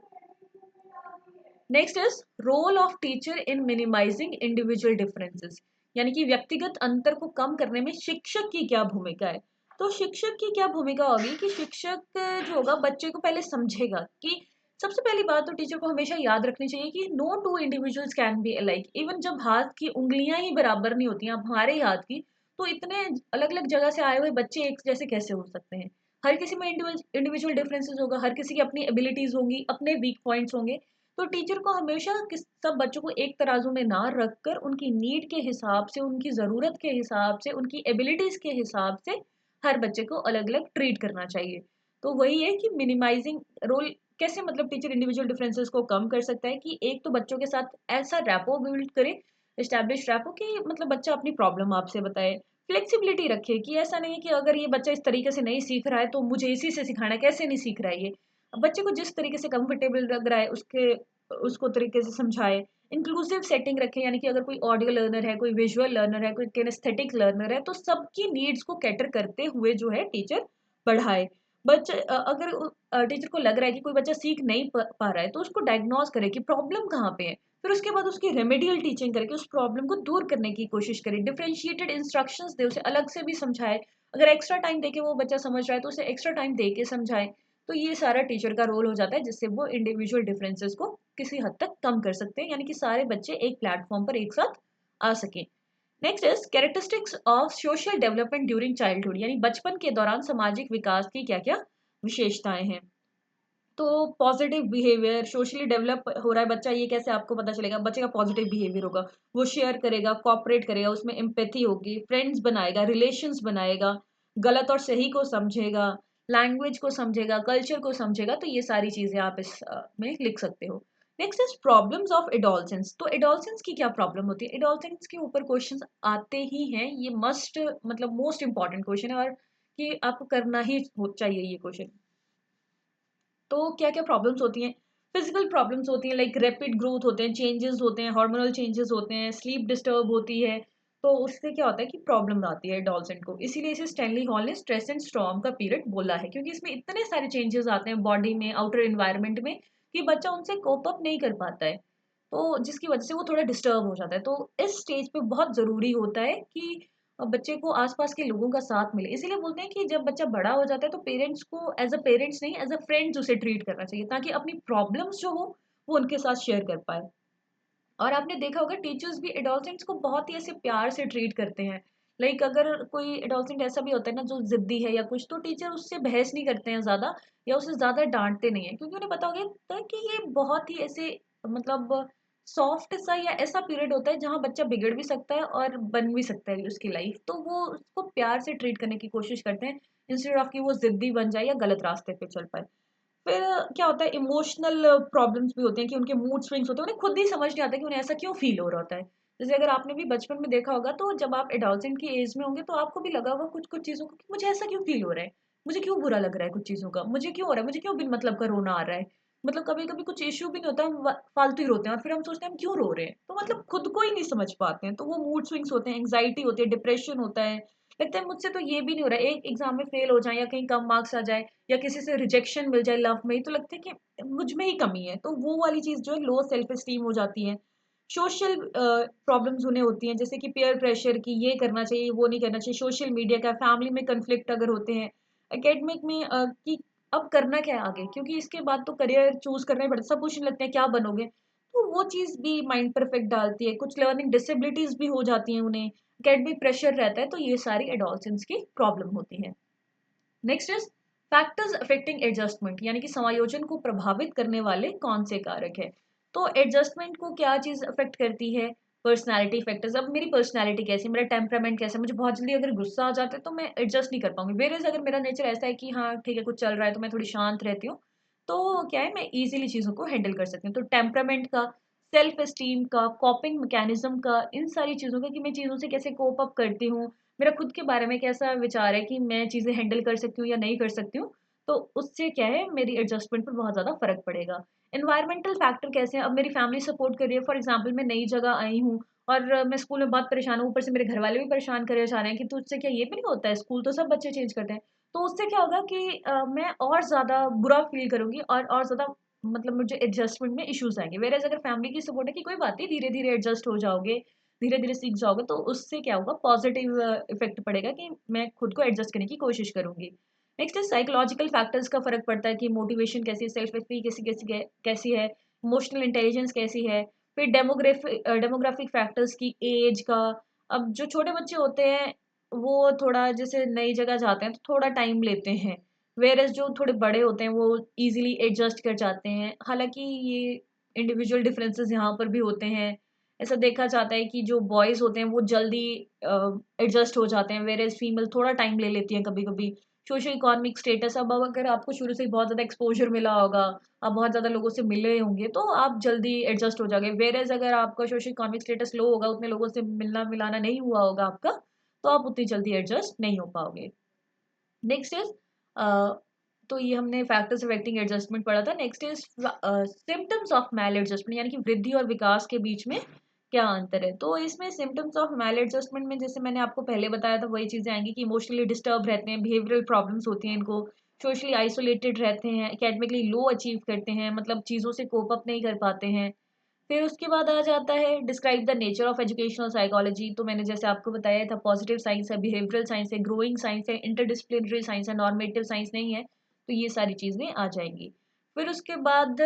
Next is role of teacher in minimising individual differences, यानी कि व्यक्तिगत अंतर को कम करने में शिक्षक की क्या भूमिका है। तो शिक्षक की क्या भूमिका होगी कि शिक्षक जो होगा बच्चे को पहले समझेगा कि सबसे पहली बात तो टीचर को हमेशा याद रखनी चाहिए कि no two individuals can be alike. Even जब हाथ की उंगलियां ही बराबर नहीं होती हैं, अब हमारे ही हाथ की, तो इतने अलग अलग जगह से आए हुए बच्चे एक जैसे कैसे हो सकते हैं। हर किसी में इंडिविजुअल डिफरेंसेस होगा, हर किसी की अपनी एबिलिटीज होंगी, अपने वीक पॉइंट्स होंगे। तो टीचर को हमेशा किस सब बच्चों को एक तराजू में ना रखकर उनकी नीड के हिसाब से, उनकी ज़रूरत के हिसाब से, उनकी एबिलिटीज़ के हिसाब से हर बच्चे को अलग-अलग ट्रीट करना चाहिए। तो वही है कि मिनिमाइजिंग रोल कैसे, मतलब टीचर इंडिविजुअल डिफरेंसेस को कम कर सकता है कि एक तो बच्चों के साथ ऐसा रैपो बिल्ड करे, एस्टैब्लिश रैपो, कि मतलब बच्चा अपनी प्रॉब्लम आपसे बताए। फ्लेक्सिबिलिटी रखे कि ऐसा नहीं है कि अगर ये बच्चा इस तरीके से नहीं सीख रहा है तो मुझे इसी से सिखाना है, कैसे नहीं सीख रहा है ये। बच्चे को जिस तरीके से कंफर्टेबल लग रहा है उसके उसको तरीके से समझाए। इंक्लूसिव सेटिंग रखें, यानी कि अगर कोई ऑडियो लर्नर है, कोई विजुअल लर्नर है, कोई किनेस्थेटिक लर्नर है, तो सबकी नीड्स को कैटर करते हुए जो है टीचर पढ़ाए। बच्चे अगर टीचर को लग रहा है कि कोई बच्चा सीख नहीं पा रहा है, तो उसको डायग्नोज करे कि प्रॉब्लम कहाँ पे है, फिर उसके बाद उसकी रेमेडियल टीचिंग करके उस प्रॉब्लम को दूर करने की कोशिश करे। डिफरेंशिएटेड इंस्ट्रक्शंस दे, उसे अलग से भी समझाए। अगर एक्स्ट्रा टाइम देके वो बच्चा समझ रहा है तो उसे एक्स्ट्रा टाइम दे के समझाए। तो ये सारा टीचर का रोल हो जाता है, जिससे वो इंडिविजुअल डिफरेंसेस को किसी हद तक कम कर सकते हैं, यानी कि सारे बच्चे एक प्लेटफॉर्म पर एक साथ आ सकें। Next is characteristics of social development during childhood, यानी बचपन के दौरान सामाजिक विकास की क्या क्या विशेषताएं हैं। तो पॉजिटिव बिहेवियर, सोशली डेवलप हो रहा है बच्चा, ये कैसे आपको पता चलेगा, बच्चे का पॉजिटिव बिहेवियर होगा, वो शेयर करेगा, कॉपरेट करेगा, उसमें एम्पैथी होगी, फ्रेंड्स बनाएगा, रिलेशंस बनाएगा, गलत और सही को समझेगा, लैंग्वेज को समझेगा, कल्चर को समझेगा। तो ये सारी चीजें आप इस में लिख सकते हो। Next is problems of adolescence. तो एडोलसेंस की क्या प्रॉब्लम होती है, एडोलसेंस के ऊपर क्वेश्चंस आते ही हैं, ये मस्ट मतलब मोस्ट इंपॉर्टेंट क्वेश्चन है, और कि आपको करना ही चाहिए ये क्वेश्चन। तो क्या क्या प्रॉब्लम्स होती हैं, फिजिकल प्रॉब्लम्स होती हैं, लाइक रैपिड ग्रोथ होते हैं, चेंजेस होते हैं, हार्मोनल चेंजेस होते हैं, स्लीप डिस्टर्ब होती है। तो उससे क्या होता है कि प्रॉब्लम आती है एडोलसेंट को, इसीलिए इसे स्टैनली हॉल ने स्ट्रेस एंड स्टॉर्म का पीरियड बोला है, क्योंकि इसमें इतने सारे चेंजेस आते हैं बॉडी में, आउटर एनवायरनमेंट में, कि बच्चा उनसे कोप अप नहीं कर पाता है, तो जिसकी वजह से वो थोड़ा डिस्टर्ब हो जाता है। तो इस स्टेज पे बहुत जरूरी होता है कि बच्चे को आसपास के लोगों का साथ मिले। इसीलिए बोलते हैं कि जब बच्चा बड़ा हो जाता है तो पेरेंट्स को एज अ पेरेंट्स नहीं, एज अ फ्रेंड्स उसे ट्रीट करना चाहिए, ताकि अपनी प्रॉब्लम्स जो हो वो उनके साथ शेयर कर पाए। और आपने देखा होगा टीचर्स भी एडोलसेंट्स को बहुत ही ऐसे प्यार से ट्रीट करते हैं। लाइक अगर कोई एडोलसेंट ऐसा भी होता है ना जो जिद्दी है या कुछ, तो टीचर उससे बहस नहीं करते हैं ज्यादा, या उसे ज्यादा डांटते नहीं है, क्योंकि उन्हें पता हो गया कि ये बहुत ही ऐसे मतलब सॉफ्ट सा या ऐसा पीरियड होता है जहाँ बच्चा बिगड़ भी सकता है और बन भी सकता है उसकी लाइफ, तो वो उसको प्यार से ट्रीट करने की कोशिश करते हैं, इंस्टेड ऑफ कि वो जिद्दी बन जाए या गलत रास्ते पे चल पाए। फिर क्या होता है, इमोशनल प्रॉब्लम्स भी होते हैं कि उनके मूड स्विंग्स होते हैं, उन्हें खुद ही समझ नहीं आता कि उन्हें ऐसा क्यों फील हो रहा होता है। जैसे अगर आपने भी बचपन में देखा होगा, तो जब आप एडोलसेंट की एज में होंगे तो आपको भी लगा होगा कुछ कुछ चीजों को कि मुझे ऐसा क्यों फील हो रहा है, मुझे क्यों बुरा लग रहा है कुछ चीजों का, मुझे क्यों हो रहा है, मुझे क्यों बिन मतलब का रोना आ रहा है। मतलब कभी कभी कुछ इश्यू भी नहीं होता, हम फालतू ही रोते हैं और फिर हम सोचते हैं हम क्यों रो रहे हैं, तो मतलब खुद को ही नहीं समझ पाते हैं। तो वो मूड स्विंग्स होते हैं, एंग्जाइटी होती है, डिप्रेशन होता है, लगता है मुझसे तो ये भी नहीं हो रहा है, एक एग्जाम में फेल हो जाए या कहीं कम मार्क्स आ जाए या किसी से रिजेक्शन मिल जाए लव में, तो लगता है कि मुझ में ही कमी है, तो वो वाली चीज जो है लो सेल्फ एस्टीम हो जाती है। सोशल प्रॉब्लम्स उन्हें होती हैं, जैसे कि पेयर प्रेशर की ये करना चाहिए वो नहीं करना चाहिए, सोशल मीडिया का, फैमिली में कन्फ्लिक्ट अगर होते हैं, एकेडमिक में कि अब करना क्या है आगे, क्योंकि इसके बाद तो करियर चूज करना ही पड़ता है, सब पूछने लगते हैं क्या बनोगे। तो वो चीज़ भी माइंड पर इफेक्ट डालती है। कुछ लर्निंग डिसेबिलिटीज भी हो जाती हैं उन्हें, एकेडमिक प्रेशर रहता है, तो ये सारी एडोलसेंस की प्रॉब्लम होती है। Next is factors affecting adjustment, यानी कि समायोजन को प्रभावित करने वाले कौन से कारक है। तो एडजस्टमेंट को क्या चीज अफेक्ट करती है? Personality factors. अब मेरी पर्सनैलिटी कैसी, मेरा टेम्परामेंट कैसा है, मुझे बहुत जल्दी अगर गुस्सा आ जाता है तो मैं एडजस्ट नहीं कर पाऊंगी। वेरेज अगर मेरा नेचर ऐसा है कि हाँ ठीक है कुछ चल रहा है तो मैं थोड़ी शांत रहती हूँ, तो क्या है मैं इजीली चीजों को हैंडल कर सकती हूँ। तो टेम्परामेंट का, सेल्फ एस्टीम का, कॉपिंग मैकेनिज्म का, इन सारी चीजों का कि मैं चीजों से कैसे कोप अप करती हूँ, मेरा खुद के बारे में कैसा विचार है कि मैं चीज़ें हैंडल कर सकती हूँ या नहीं कर सकती हूँ, तो उससे क्या है मेरी एडजस्टमेंट पर बहुत ज़्यादा फ़र्क पड़ेगा। एनवायरमेंटल फैक्टर कैसे हैं? अब मेरी फैमिली सपोर्ट कर रही है, फॉर एग्जांपल मैं नई जगह आई हूँ और मैं स्कूल में बहुत परेशान हूँ, ऊपर से मेरे घर वाले भी परेशान करे जा रहे हैं कि तुझसे क्या ये भी नहीं होता है, स्कूल तो सब बच्चे चेंज करते हैं। तो उससे क्या होगा कि मैं और ज़्यादा बुरा फील करूँगी और ज़्यादा मतलब मुझे एडजस्टमेंट में इश्यूज आएंगे। वेयर अगर फैमिली की सपोर्ट है कि कोई बात नहीं, धीरे धीरे एडजस्ट हो जाओगे, धीरे धीरे सीख जाओगे, तो उससे क्या होगा पॉजिटिव इफेक्ट पड़ेगा कि मैं खुद को एडजस्ट करने की कोशिश करूंगी। नेक्स्ट इज साइकोलॉजिकल फैक्टर्स का फर्क पड़ता है कि मोटिवेशन कैसी है, सेल्फ एस्टीम कैसी कैसी कैसी है, इमोशनल इंटेलिजेंस कैसी है। फिर डेमोग्राफिक फैक्टर्स की एज का। अब जो छोटे बच्चे होते हैं वो थोड़ा जैसे नई जगह जाते हैं तो थोड़ा टाइम लेते हैं, वेयर जो थोड़े बड़े होते हैं वो इजीली एडजस्ट कर जाते हैं। हालांकि ये इंडिविजुअल डिफरेंसेस यहाँ पर भी होते हैं। ऐसा देखा जाता है कि जो बॉयज होते हैं वो जल्दी एडजस्ट हो जाते हैं, वेयर एज फीमेल थोड़ा टाइम ले लेती हैं कभी कभी। सोशल इकोनॉमिक स्टेटस, अब अगर आपको शुरू से ही बहुत ज़्यादा एक्सपोजर मिला होगा, आप बहुत ज़्यादा लोगों से मिले होंगे, तो आप जल्दी एडजस्ट हो जाओगे। वेयर एज अगर आपका सोशल इकोनॉमिक स्टेटस लो होगा, उतने लोगों से मिलना मिलाना नहीं हुआ होगा आपका, तो आप उतनी जल्दी एडजस्ट नहीं हो पाओगे। नेक्स्ट इज तो ये हमने फैक्टर्स अफेक्टिंग एडजस्टमेंट पढ़ा था। Next is symptoms of maladjustment, यानी कि वृद्धि और विकास के बीच में क्या अंतर है। तो इसमें सिम्टम्स ऑफ मैल एडजस्टमेंट में जैसे मैंने आपको पहले बताया था वही चीजें आएंगी कि इमोशनली डिस्टर्ब रहते हैं, बिहेवियरल प्रॉब्लम्स होती हैं इनको, सोशली आइसोलेटेड रहते हैं, एकेडमिकली लो अचीव करते हैं, मतलब चीज़ों से कोप अप नहीं कर पाते हैं। फिर उसके बाद आ जाता है describe the nature of educational psychology. तो मैंने जैसे आपको बताया था पॉजिटिव साइंस है, बिहेवियरल साइंस है, ग्रोइंग साइंस है, इंटरडिसिप्लिनरी साइंस है, नॉर्मेटिव साइंस नहीं है, तो ये सारी चीज़ें आ जाएंगी। फिर उसके बाद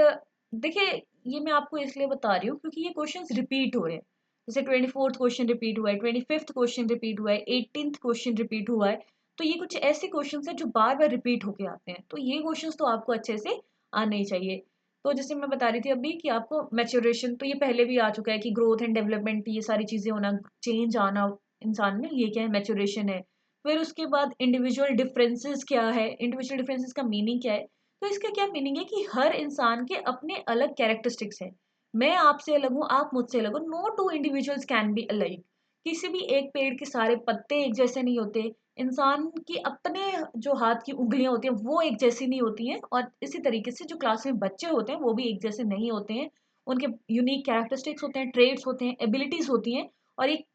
देखिए, ये मैं आपको इसलिए बता रही हूँ क्योंकि ये क्वेश्चंस रिपीट हो रहे हैं। जैसे 24th क्वेश्चन रिपीट हुआ है, 25th क्वेश्चन रिपीट हुआ है, 18th क्वेश्चन रिपीट हुआ है। तो ये कुछ ऐसे क्वेश्चन है जो बार बार रिपीट होके आते हैं, तो ये क्वेश्चन तो आपको अच्छे से आने ही चाहिए। तो जैसे मैं बता रही थी अभी कि आपको मैच्योरेशन, तो ये पहले भी आ चुका है कि ग्रोथ एंड डेवलपमेंट, ये सारी चीजें होना, चेंज आना इंसान में, ये क्या है, मैच्योरेशन है। फिर उसके बाद इंडिविजुअल डिफरेंसेस क्या है, इंडिविजुअल डिफरेंसेस का मीनिंग क्या है। तो इसका क्या मीनिंग है कि हर इंसान के अपने अलग कैरेक्टरिस्टिक्स हैं। मैं आपसे अलग हूँ, आप मुझसे अलग हो, no two individuals can be alike. किसी भी एक पेड़ के सारे पत्ते एक जैसे नहीं होते, इंसान की अपने जो हाथ की उंगलियां होती हैं वो एक जैसी नहीं होती हैं, और इसी तरीके से जो क्लास में बच्चे होते हैं वो भी एक जैसे नहीं होते हैं। उनके यूनिक कैरेक्टरिस्टिक्स होते हैं, ट्रेड्स होते हैं, एबिलिटीज होती हैं, और एक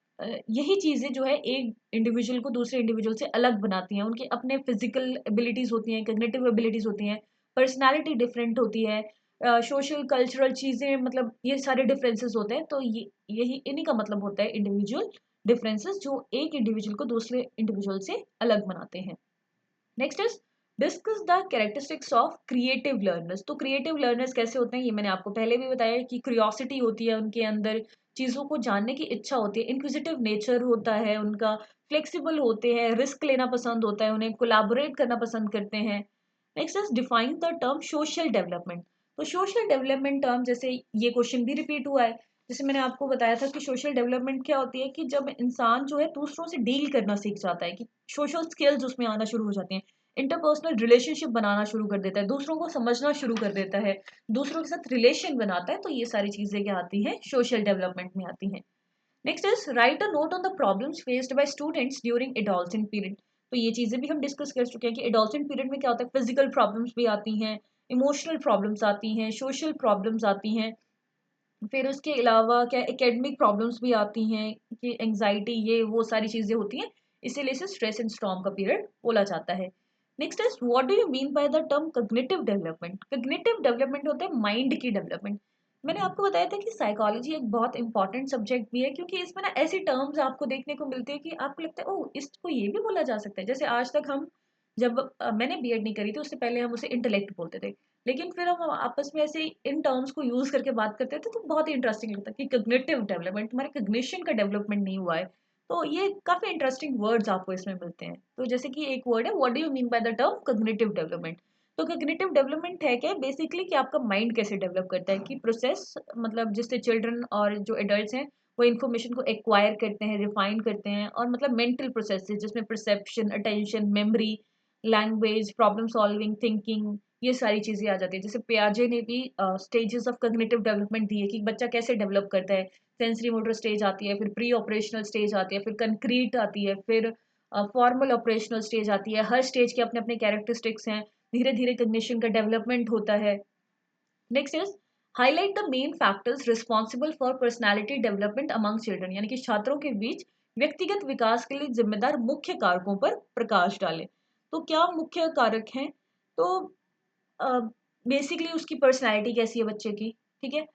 यही चीजें जो है एक इंडिविजुअल को दूसरे इंडिविजुअल से अलग बनाती हैं। उनके अपने फिजिकल एबिलिटीज होती हैं, कॉग्निटिव एबिलिटीज होती हैं, पर्सनालिटी डिफरेंट होती है, सोशल कल्चरल चीजें, मतलब ये सारे डिफरेंसेस होते हैं। तो ये यही इन्हीं का मतलब होता है इंडिविजुअल डिफरेंसेस, जो एक इंडिविजुअल को दूसरे इंडिविजुअल से अलग बनाते हैं। Next is discuss the characteristics of creative learners. तो क्रिएटिव लर्नर्स कैसे होते हैं, ये मैंने आपको पहले भी बताया कि क्यूरियोसिटी होती है उनके अंदर, चीज़ों को जानने की इच्छा होती है, इंक्विजिटिव नेचर होता है उनका, फ्लेक्सिबल होते हैं, रिस्क लेना पसंद होता है उन्हें, कोलैबोरेट करना पसंद करते हैं। Next is define the term social development. तो सोशल डेवलपमेंट टर्म, जैसे ये क्वेश्चन भी रिपीट हुआ है, जैसे मैंने आपको बताया था कि सोशल डेवलपमेंट क्या होती है कि जब इंसान जो है दूसरों से डील करना सीख जाता है, कि सोशल स्किल्स उसमें आना शुरू हो जाती हैं, इंटरपर्सनल रिलेशनशिप बनाना शुरू कर देता है, दूसरों को समझना शुरू कर देता है, दूसरों के साथ रिलेशन बनाता है, तो ये सारी चीजें क्या आती हैं, सोशल डेवलपमेंट में आती हैं। Next is right a note on the problems faced by students during adolescent period. तो ये चीजें भी हम डिस्कस कर चुके हैं कि एडोलसेंट पीरियड में क्या होता है, फिजिकल प्रॉब्लम्स भी आती हैं, इमोशनल प्रॉब्लम्स आती हैं, सोशल प्रॉब्लम्स आती हैं। फिर उसके अलावा क्या एकेडमिक प्रॉब्लम्स भी आती हैं कि एंजाइटी, ये वो सारी चीजें होती हैं, इसीलिए इसे स्ट्रेस एंड स्टॉर्म का पीरियड बोला जाता है। Next is what do you mean by the term cognitive development. Cognitive development होता है माइंड की डेवलपमेंट। मैंने आपको बताया था कि साइकोलॉजी एक बहुत इंपॉर्टेंट सब्जेक्ट भी है, क्योंकि इसमें ना ऐसी टर्म्स आपको देखने को मिलती है कि आपको लगता है ओह इसको ये भी बोला जा सकता है। जैसे आज तक हम, जब मैंने बीएड नहीं करी थी उससे पहले हम उसे इंटेलेक्ट बोलते थे, लेकिन फिर हम आपस में ऐसे इन टर्म्स को यूज करके बात करते थे तो बहुत ही इंटरेस्टिंग लगता है कि कॉग्निटिव डेवलपमेंट, तुम्हारे कॉग्निशन का डेवलपमेंट नहीं हुआ है। तो ये काफी इंटरेस्टिंग वर्ड्स आपको इसमें मिलते हैं। तो जैसे कि एक वर्ड है, what do you mean by the term cognitive development. तो कॉग्निटिव डेवलपमेंट है क्या, बेसिकली कि आपका माइंड कैसे डेवलप करता है, कि प्रोसेस मतलब जिससे चिल्ड्रन और जो एडल्ट्स हैं वो इन्फॉर्मेशन को एक्वायर करते हैं, रिफाइन करते हैं, और मतलब मेंटल प्रोसेस जिसमें perception, attention, memory, language, problem solving, thinking, ये सारी चीजें आ जाती है। जैसे पियाजे ने भी स्टेजेस ऑफ कॉग्निटिव डेवलपमेंट दी है कि बच्चा कैसे डेवलप करता है। सेंसरी मोटर स्टेज आती है, फिर प्री ऑपरेशनल स्टेज आती है, फिर कंक्रीट आती है, फिर फॉर्मल ऑपरेशनल स्टेज आती है। हर स्टेज के अपने अपने कैरेक्टरिस्टिक्स हैं। धीरे धीरे कॉग्निशन का डेवलपमेंट होता है। Next is highlight the main factors responsible for personality development among children, यानी कि छात्रों के बीच व्यक्तिगत विकास के लिए जिम्मेदार मुख्य कारकों पर प्रकाश डालें। तो क्या मुख्य कारक हैं, तो बेसिकली उसकी पर्सनैलिटी कैसी है बच्चे की, ठीक है,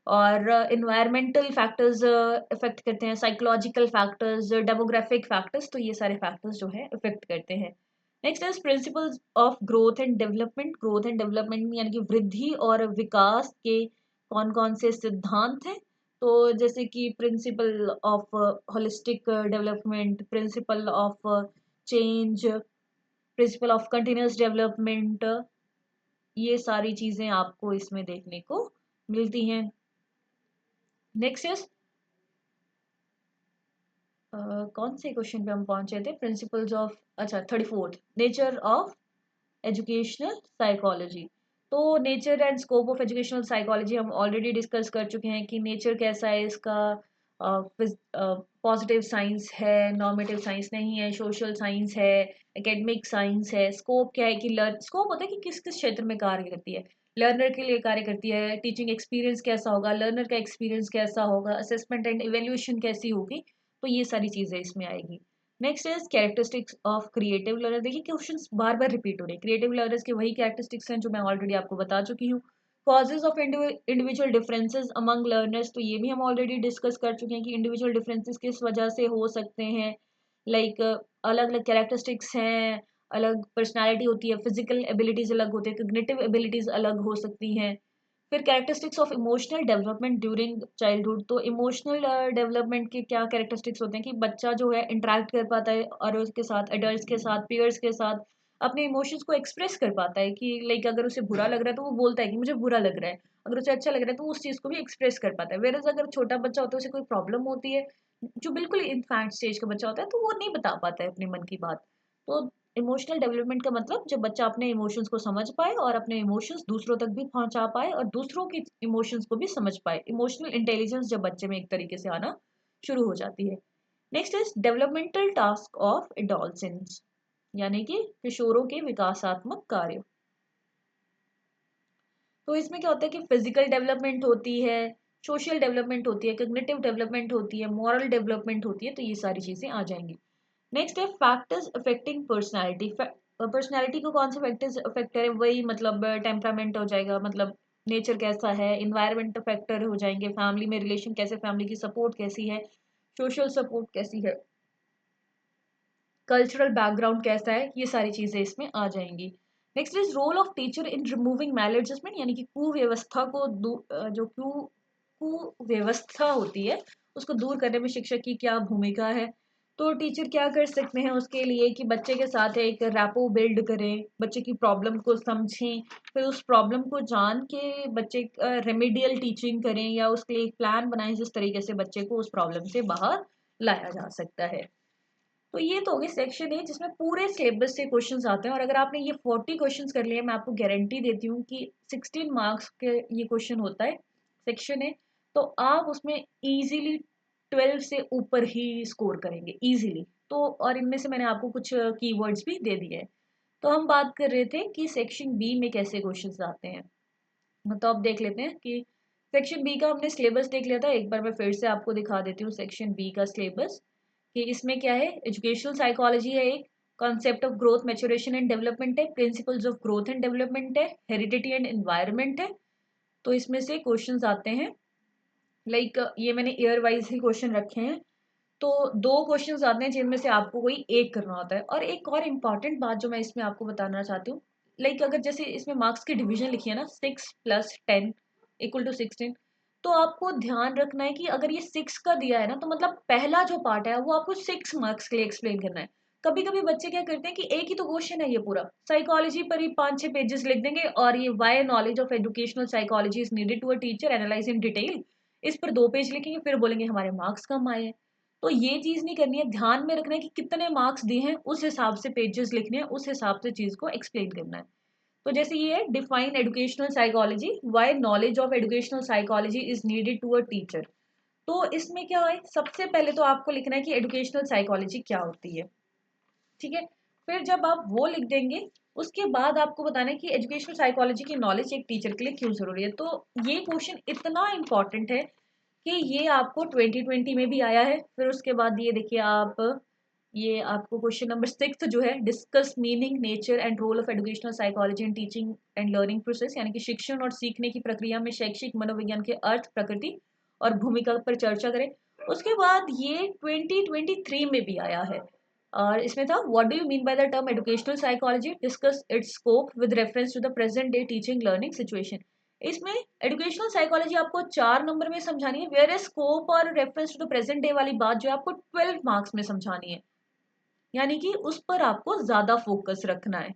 और इन्वायरमेंटल फैक्टर्स इफेक्ट करते हैं, साइकोलॉजिकल फैक्टर्स, डेमोग्राफिक फैक्टर्स, तो ये सारे फैक्टर्स जो है इफेक्ट करते हैं। Next is principles of growth and development. Growth and development यानी कि वृद्धि और विकास के कौन कौन से सिद्धांत हैं, तो जैसे कि principle of holistic development, principle of change, principle of continuous development, ये सारी चीजें आपको इसमें देखने को मिलती हैं। नेक्स्ट इज कौन से क्वेश्चन पे हम पहुंचे थे, प्रिंसिपल्स ऑफ, अच्छा 34th, nature of educational psychology. तो nature and scope of educational psychology हम ऑलरेडी डिस्कस कर चुके हैं कि नेचर कैसा है इसका, पॉजिटिव साइंस है, नॉर्मेटिव साइंस नहीं है, सोशल साइंस है, एकेडमिक साइंस है। स्कोप क्या है कि लर्न, स्कोप होता है कि किस किस क्षेत्र में कार्य करती है, लर्नर के लिए कार्य करती है, टीचिंग एक्सपीरियंस कैसा होगा, लर्नर का एक्सपीरियंस कैसा होगा, असेसमेंट एंड इवेल्यूशन कैसी होगी, तो ये सारी चीजें इसमें आएगी। Next is characteristics of creative learner. देखिए क्वेश्चंस बार बार रिपीट हो रहे हैं, क्रिएटिव लर्नर्स के वही कैरेक्टरिस्टिक्स हैं जो मैं ऑलरेडी आपको बता चुकी हूँ। Causes of individual differences among learners, तो ये भी हम ऑलरेडी डिस्कस कर चुके हैं कि इंडिविजुअल डिफरेंसेस किस वजह से हो सकते हैं। लाइक अलग अलग कैरेक्टरिस्टिक्स हैं, अलग पर्सनैलिटी होती है, फिजिकल एबिलिटीज अलग होती है, कॉग्निटिव एबिलिटीज अलग हो सकती हैं। फिर characteristics of emotional development during childhood, तो इमोशनल डेवलपमेंट के क्या कैरेक्टरिस्टिक्स होते हैं कि बच्चा जो है इंटरेक्ट कर पाता है और उसके साथ, एडल्ट्स के साथ, पीयर्स के साथ अपने इमोशंस को एक्सप्रेस कर पाता है, कि लाइक अगर उसे बुरा लग रहा है तो वो बोलता है कि मुझे बुरा लग रहा है, अगर उसे अच्छा लग रहा है तो उस चीज़ को भी एक्सप्रेस कर पाता है। वेरएज़ अगर छोटा बच्चा होता है, उसे कोई प्रॉब्लम होती है, जो बिल्कुल इन्फेंट स्टेज का बच्चा होता है, तो वो नहीं बता पाता है अपने मन की बात। तो इमोशनल डेवलपमेंट का मतलब जब बच्चा अपने इमोशंस को समझ पाए और अपने इमोशंस दूसरों तक भी पहुंचा पाए और दूसरों की इमोशंस को भी समझ पाए, इमोशनल इंटेलिजेंस जब बच्चे में एक तरीके से आना शुरू हो जाती है। Next is developmental task of adolescents, यानी कि किशोरों के विकासात्मक कार्य। तो इसमें क्या होता है कि फिजिकल डेवलपमेंट होती है, सोशल डेवलपमेंट होती है, कॉग्निटिव डेवलपमेंट होती है, मॉरल डेवलपमेंट होती है, तो ये सारी चीजें आ जाएंगी। नेक्स्ट है फैक्टर्स अफेक्टिंग पर्सनैलिटी। पर्सनैलिटी को कौन से फैक्टर्स अफेक्ट करें, वही मतलब टेम्परामेंट हो जाएगा, मतलब नेचर कैसा है, इन्वायरमेंट फैक्टर हो जाएंगे, फैमिली में रिलेशन कैसे, फैमिली की सपोर्ट कैसी है, सोशल सपोर्ट कैसी है, कल्चरल बैकग्राउंड कैसा है, ये सारी चीजें इसमें आ जाएंगी। Next is role of teacher in removing maladjustment, यानी कि कुव्यवस्था को जो कुव्यवस्था होती है उसको दूर करने में शिक्षक की क्या भूमिका है। तो टीचर क्या कर सकते हैं उसके लिए कि बच्चे के साथ एक रैपो बिल्ड करें, बच्चे की प्रॉब्लम को समझें, फिर उस प्रॉब्लम को जान के बच्चे रेमेडियल टीचिंग करें, या उसके लिए एक प्लान बनाएं जिस तरीके से बच्चे को उस प्रॉब्लम से बाहर लाया जा सकता है। तो ये तो हो गई सेक्शन ए जिसमें पूरे सिलेबस से क्वेश्चंस आते हैं, और अगर आपने ये 40 क्वेश्चंस कर लिए, मैं आपको गारंटी देती हूँ कि 16 मार्क्स के ये क्वेश्चन होता है सेक्शन ए, तो आप उसमें इजीली 12 से ऊपर ही स्कोर करेंगे इजीली। तो और इनमें से मैंने आपको कुछ कीवर्ड्स भी दे दिए हैं। तो हम बात कर रहे थे कि सेक्शन बी में कैसे क्वेश्चंस आते हैं। तो अब देख लेते हैं कि सेक्शन बी का हमने सिलेबस देख लिया था, एक बार मैं फिर से आपको दिखा देती हूँ सेक्शन बी का सिलेबस, कि इसमें क्या है, एजुकेशनल साइकोलॉजी है एक, concept of growth maturation and development है, principles of growth and development है, हेरिडिटी एंड एनवायरनमेंट है। तो इसमें से क्वेश्चंस आते हैं, लाइक ये मैंने ईयर वाइज ही क्वेश्चन रखे हैं। तो दो क्वेश्चंस आते हैं जिनमें से आपको कोई एक करना होता है। और एक और इम्पॉर्टेंट बात जो मैं इसमें आपको बताना चाहती हूँ, लाइक अगर जैसे इसमें मार्क्स की डिवीजन लिखी है ना 6 + 10 = 16, तो आपको ध्यान रखना है कि अगर ये 6 का दिया है ना तो मतलब पहला जो पार्ट है वो आपको 6 मार्क्स के लिए एक्सप्लेन करना है। कभी कभी बच्चे क्या करते हैं कि एक ही तो क्वेश्चन है ये पूरा साइकोलॉजी पर ही 5-6 पेजेस लिख देंगे और ये why knowledge of educational psychology is needed to a teacher analyse in detail, इस पर 2 पेज लिखेंगे फिर बोलेंगे हमारे मार्क्स कम आए हैं। तो ये चीज नहीं करनी है, ध्यान में रखना है कि कितने मार्क्स दिए हैं उस हिसाब से पेजेस लिखने हैं, उस हिसाब से चीज को एक्सप्लेन करना है। तो जैसे ये है define educational psychology, why knowledge of educational psychology is needed to a teacher. तो इसमें क्या है, सबसे पहले तो आपको लिखना है कि एजुकेशनल साइकोलॉजी क्या होती है, ठीक है। फिर जब आप वो लिख देंगे उसके बाद आपको बताना है कि एजुकेशनल साइकोलॉजी की नॉलेज एक टीचर के लिए क्यों जरूरी है। तो ये क्वेश्चन इतना इंपॉर्टेंट है कि ये आपको 2020 में भी आया है। फिर उसके बाद ये देखिए आप, ये आपको क्वेश्चन नंबर 6 जो है, discuss meaning nature and role of educational psychology in teaching and learning process, यानी कि शिक्षण और सीखने की प्रक्रिया में शैक्षिक मनोविज्ञान के अर्थ, प्रकृति और भूमिका पर चर्चा करें। उसके बाद ये 2023 में भी आया है और इसमें था what do you mean by the term educational psychology, discuss its scope with reference to the present day teaching learning situation. इसमें एजुकेशनल साइकोलॉजी आपको 4 नंबर में समझानी है, वेयर स्कोप और reference to the present day वाली बात जो है आपको 12 मार्क्स में समझानी है, यानी कि उस पर आपको ज्यादा फोकस रखना है।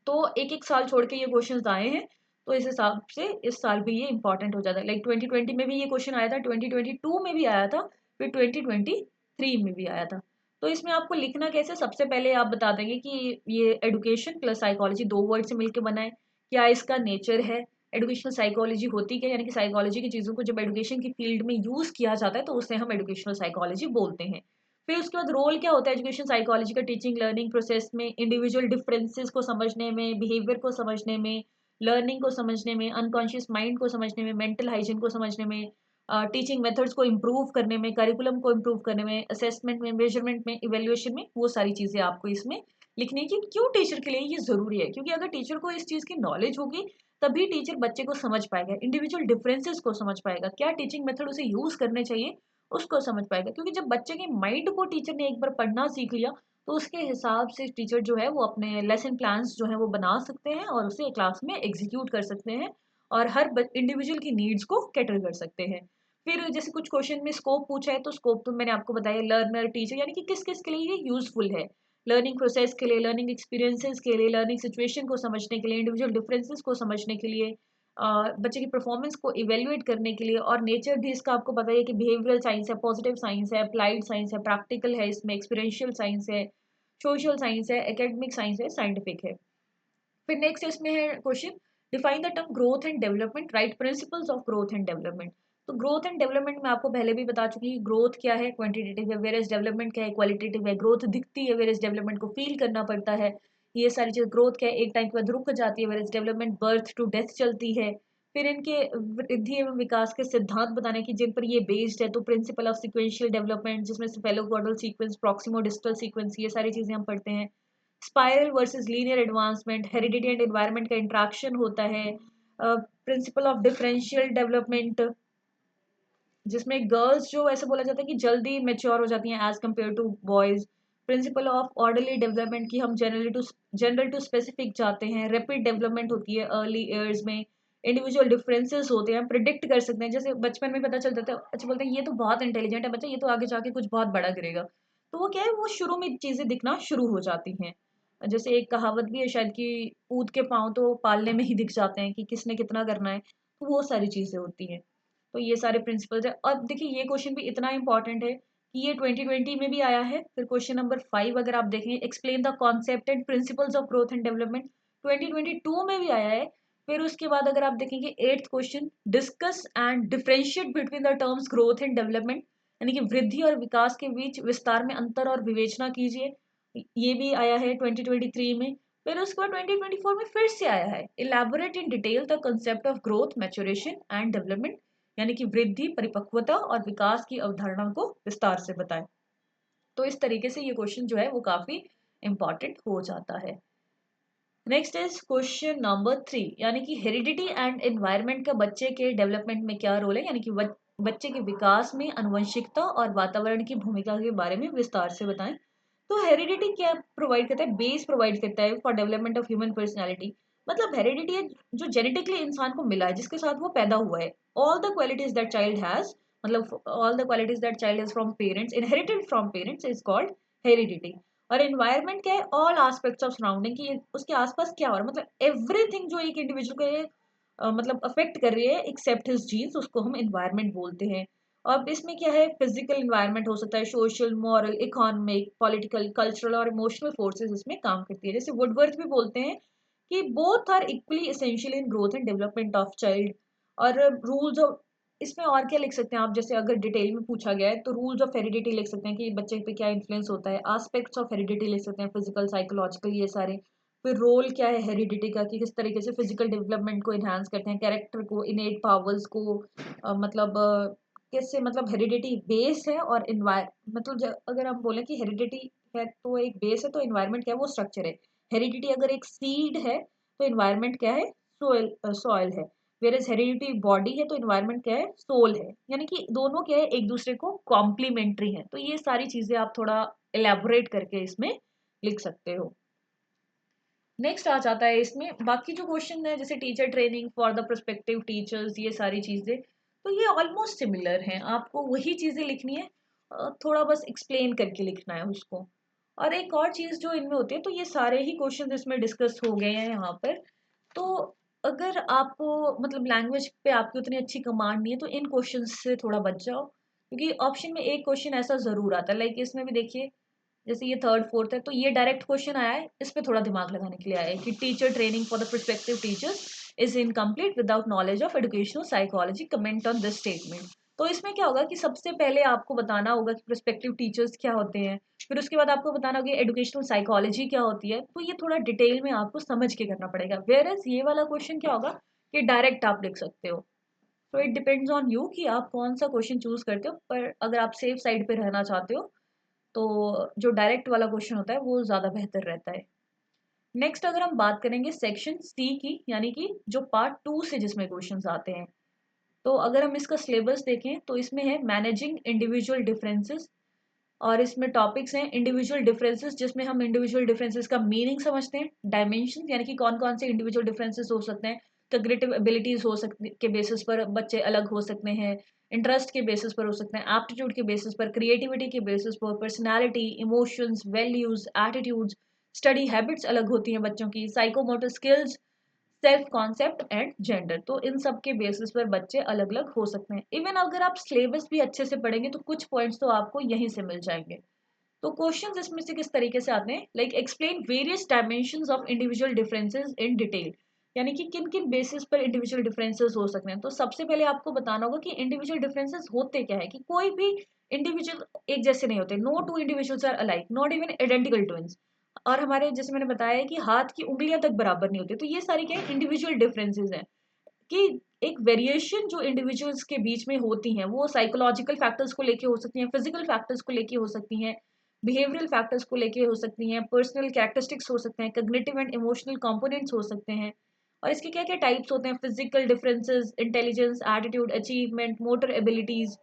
तो एक एक साल छोड़ के ये क्वेश्चन आए हैं, तो इस हिसाब से इस साल भी ये इंपॉर्टेंट हो जाता है। लाइक 2020 में भी ये क्वेश्चन आया था, 2022 में भी आया था, फिर 2023 में भी आया था। तो इसमें आपको लिखना कैसे, सबसे पहले आप बता देंगे कि ये एडुकेशन प्लस साइकोलॉजी 2 वर्ड से मिलकर बना है, क्या इसका नेचर है, एडुकेशनल साइकोलॉजी होती क्या, यानी कि साइकोलॉजी की चीज़ों को जब एडुकेशन की फील्ड में यूज़ किया जाता है तो उसे हम एडुकेशनल साइकोलॉजी बोलते हैं। फिर उसके बाद रोल क्या होता है एजुकेशन साइकोलॉजी का टीचिंग लर्निंग प्रोसेस में, इंडिविजुअल डिफरेंसेस को समझने में, बिहेवियर को समझने में, लर्निंग को समझने में, अनकॉन्शियस माइंड को समझने में, मेंटल हाइजीन को समझने में, टीचिंग मेथड्स को इम्प्रूव करने में, करिकुलम को इम्प्रूव करने में, असेसमेंट में, मेजरमेंट में, इवेल्युएशन में, वो सारी चीजें आपको इसमें लिखनी है कि क्यों टीचर के लिए ये जरूरी है। क्योंकि अगर टीचर को इस चीज की नॉलेज होगी तभी टीचर बच्चे को समझ पाएगा, इंडिविजुअल डिफरेंसेस को समझ पाएगा, क्या टीचिंग मेथड उसे यूज करने चाहिए उसको समझ पाएगा। क्योंकि जब बच्चे के माइंड को टीचर ने एक बार पढ़ना सीख लिया तो उसके हिसाब से टीचर जो है वो अपने लेसन प्लान्स जो है वो बना सकते हैं और उसे क्लास में एग्जीक्यूट कर सकते हैं और हर इंडिविजुअल की नीड्स को कैटर कर सकते हैं। फिर जैसे कुछ क्वेश्चन में स्कोप पूछा है, तो स्कोप तो मैंने आपको बताया, लर्नर टीचर यानी कि किस किस के लिए ये यूजफुल है, लर्निंग प्रोसेस के लिए, लर्निंग एक्सपीरियंसेस के लिए, लर्निंग सिचुएशन को समझने के लिए, इंडिविजुअल डिफरेंसेस को समझने के लिए, बच्चे की परफॉर्मेंस को इवेल्युएट करने के लिए। और नेचर भी इसका आपको पता है कि बिहेवियरल साइंस है, पॉजिटिव साइंस है, अप्लाइड साइंस है, प्रैक्टिकल है, इसमें एक्सपीरियंशियल साइंस है, सोशल साइंस है, एकेडमिक साइंस है, साइंटिफिक है। फिर नेक्स्ट इसमें है question, define the term growth and development, right principles of growth and development. तो ग्रोथ एंड डेवलपमेंट में आपको पहले भी बता चुकी हूँ, ग्रोथ क्या है क्वांटिटेटिव है, वेयर एज डेवलपमेंट क्या है क्वालिटेटिव है, ग्रोथ दिखती है वेयर एज डेवलपमेंट को फील करना पड़ता है। ये सारी चीज ग्रोथ क्या है, एक टाइम के बाद रुक जाती है, whereas development birth to death चलती है। फिर इनके वृद्धि एवं विकास के सिद्धांत बताने की जिन पर ये बेस्ड है, तो प्रिंसिपल ऑफ सिक्वेंशियल डेवलपमेंट जिसमें सेफेलोपोडल सीक्वेंस, प्रॉक्सिमो डिस्टल सीक्वेंस, ये सारी चीजें हम पढ़ते हैं। Spiral versus linear advancement, heredity and environment का इंट्रैक्शन होता है। प्रिंसिपल ऑफ डिफरेंशियल डेवलपमेंट जिसमें गर्ल्स जो ऐसे बोला जाता है कि जल्दी मेच्योर हो जाती हैं as compare to boys. Principle of orderly development की हम जनरल टू स्पेसिफिक जाते हैं। रैपिड डेवलपमेंट होती है अर्ली ईयर्स में। इंडिविजुअल डिफरेंसेस होते हैं, प्रिडिक्ट कर सकते हैं, जैसे बचपन में पता चल जाता है, अच्छा बोलते हैं ये तो बहुत इंटेलिजेंट है बच्चा, ये तो आगे जाके कुछ बहुत बड़ा करेगा। तो वो क्या है, वो शुरू में चीजें दिखना शुरू हो जाती हैं। जैसे एक कहावत भी है शायद कि ऊद के पाँव तो पालने में ही दिख जाते हैं कि किसने कितना करना है, तो वो सारी चीजें होती हैं। तो ये सारे प्रिंसिपल्स है। अब देखिए ये क्वेश्चन भी इतना इंपॉर्टेंट है कि ये 2020 में भी आया है। फिर क्वेश्चन नंबर 5 अगर आप देखेंगे, explain the concept and principles of growth and development, 2022 में भी आया है। फिर उसके बाद अगर आप देखेंगे 8th question, discuss and differentiate between the terms growth and development, यानी कि वृद्धि और विकास के बीच विस्तार में अंतर और विवेचना कीजिए, ये भी आया है 2023 में। फिर उसके बाद 2024 में फिर से आया है, elaborate in detail the concept of growth, maturation and development, यानी कि वृद्धि, परिपक्वता और विकास की अवधारणा को विस्तार से बताएं। तो इस तरीके से ये क्वेश्चन जो है वो काफी इंपॉर्टेंट हो जाता है। नेक्स्ट इज क्वेश्चन नंबर 3, यानी कि हेरिडिटी एंड एनवायरनमेंट का बच्चे के डेवलपमेंट में क्या रोल है, यानी कि बच्चे के विकास में अनुवंशिकता और वातावरण की भूमिका के बारे में विस्तार से बताएं। तो हेरिडिटी क्या प्रोवाइड करता है? बेस प्रोवाइड करता है for development of human personality. मतलब हेरिडिटी है जो जेनेटिकली इंसान को मिला है, जिसके साथ वो पैदा हुआ है। All the qualities that child has, मतलब all the qualities that child has from parents, inherited from parents, is called heredity. और एनवायरनमेंट क्या है? ऑल एस्पेक्ट्स ऑफ सराउंडिंग, की उसके आसपास क्या हो रहा है, मतलब एवरीथिंग जो एक इंडिविजुअल को मतलब अफेक्ट कर रही है एक्सेप्ट हिज जीन्स, उसको हम एनवायरनमेंट बोलते हैं। अब इसमें क्या है? फिजिकल इन्वायरमेंट हो सकता है, social, moral, economic, political, cultural और इमोशनल फोर्सेस इसमें काम करती है। जैसे वुडवर्थ भी बोलते हैं कि both are equally essential in growth and development of child. और रूल्स ऑफ, इसमें और क्या लिख सकते हैं आप? जैसे अगर डिटेल में पूछा गया है तो रूल्स ऑफ हेरिडिटी लिख सकते हैं कि बच्चे पे क्या इन्फ्लुएंस होता है। एस्पेक्ट्स ऑफ हेरिडिटी लिख सकते हैं, फिजिकल, साइकोलॉजिकल, ये सारे। फिर रोल क्या है हेरिडिटी का, कि किस तरीके से फिजिकल डेवलपमेंट को इन्हांस करते हैं, कैरेक्टर को, इनेट पावर्स को, मतलब कैसे, मतलब हेरिडिटी बेस है और इन्वायर, मतलब अगर हम बोलें कि हेरिडिटी है तो एक बेस है, तो इन्वायरमेंट क्या है? वो स्ट्रक्चर है। हेरिडिटी अगर एक सीड है तो इन्वायरमेंट क्या है? सोयल, सॉइल है। वेरएज हेरिडिटी बॉडी है तो इन्वायरमेंट क्या है? सोल है। यानी कि दोनों क्या है? एक दूसरे को कॉम्प्लीमेंट्री है। तो ये सारी चीजें आप थोड़ा एलैबोरेट करके इसमें लिख सकते हो। नेक्स्ट आ जाता है इसमें बाकी जो क्वेश्चन है, जैसे teacher training for the prospective teachers, ये सारी चीजें तो ये ऑलमोस्ट सिमिलर हैं। आपको वही चीजें लिखनी है, थोड़ा बस एक्सप्लेन करके लिखना है उसको। और एक और चीज जो इनमें होती है, तो ये सारे ही क्वेश्चन इसमें डिस्कस हो गए हैं यहाँ पर। तो अगर आपको मतलब लैंग्वेज पे आपकी उतनी अच्छी कमांड नहीं है तो इन क्वेश्चन से थोड़ा बच जाओ, क्योंकि ऑप्शन में एक क्वेश्चन ऐसा जरूर आता है। लाइक इसमें भी देखिए, जैसे ये थर्ड फोर्थ है तो ये डायरेक्ट क्वेश्चन आया है, इस पे थोड़ा दिमाग लगाने के लिए आया है कि teacher training for the prospective teachers is incomplete without knowledge of educational psychology, comment on this statement. तो इसमें क्या होगा कि सबसे पहले आपको बताना होगा कि प्रोस्पेक्टिव टीचर्स क्या होते हैं, फिर उसके बाद आपको बताना होगा एजुकेशनल साइकोलॉजी क्या होती है। तो ये थोड़ा डिटेल में आपको समझ के करना पड़ेगा। वेयर एज ये वाला क्वेश्चन क्या होगा कि डायरेक्ट आप लिख सकते हो। तो इट डिपेंड्स ऑन यू कि आप कौन सा क्वेश्चन चूज करते हो। पर अगर आप सेफ साइड पे रहना चाहते हो तो जो डायरेक्ट वाला क्वेश्चन होता है वो ज़्यादा बेहतर रहता है। नेक्स्ट अगर हम बात करेंगे सेक्शन सी की, यानी कि जो पार्ट 2 से जिसमें क्वेश्चंस आते हैं, तो अगर हम इसका सिलेबस देखें तो इसमें है मैनेजिंग इंडिविजुअल डिफरेंसेस। और इसमें टॉपिक्स हैं इंडिविजुअल डिफरेंसेस, जिसमें हम इंडिविजुअल डिफरेंसेस का मीनिंग समझते हैं, डायमेंशन यानी कि कौन कौन से इंडिविजुअल डिफरेंसेस हो सकते हैं, कॉग्निटिव एबिलिटीज हो सकते के बेसिस पर बच्चे अलग हो सकते हैं, इंटरेस्ट के बेसिस पर हो सकते हैं, एप्टीट्यूड के बेसिस पर, क्रिएटिविटी के बेसिस पर, personality, emotions, values, attitudes, study habits अलग होती हैं बच्चों की, psychomotor skills, self concept and gender. तो इन सब के बेसिस पर बच्चे अलग अलग हो सकते हैं। इवन अगर आप सिलेबस भी अच्छे से पढ़ेंगे तो कुछ पॉइंट्स तो आपको यहीं से मिल जाएंगे। तो क्वेश्चंस इसमें से किस तरीके से आते हैं? Like explain various dimensions of individual differences in detail, यानी कि किन किन बेसिस पर इंडिविजुअल डिफरेंसेस हो सकते हैं। तो सबसे पहले आपको बताना होगा कि इंडिविजुअल डिफरेंसेस होते क्या है, कि कोई भी इंडिविजुअल एक जैसे नहीं होते। No two individuals are alike, not even identical twins. और हमारे जैसे मैंने बताया है कि हाथ की उंगलियां तक बराबर नहीं होती। तो ये सारी क्या है? इंडिविजुअल डिफरेंसेस हैं। कि एक वेरिएशन जो इंडिविजुअल्स के बीच में होती हैं वो साइकोलॉजिकल फैक्टर्स को लेके हो सकती हैं, फिजिकल फैक्टर्स को लेके हो सकती हैं, बिहेवियरल फैक्टर्स को लेके हो सकती हैं, पर्सनल कैरेक्टरिस्टिक्स हो सकते हैं, कॉग्निटिव एंड इमोशनल कंपोनेंट्स हो सकते हैं। और इसके क्या क्या टाइप्स होते हैं? Physical differences, intelligence, attitude, achievement, motor abilities.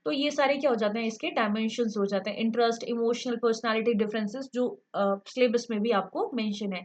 तो ये सारे क्या हो जाते हैं? इसके डायमेंशंस हो जाते हैं। इंटरेस्ट, इमोशनल, पर्सनालिटी डिफरेंसेस जो सिलेबस में भी आपको मेंशन है।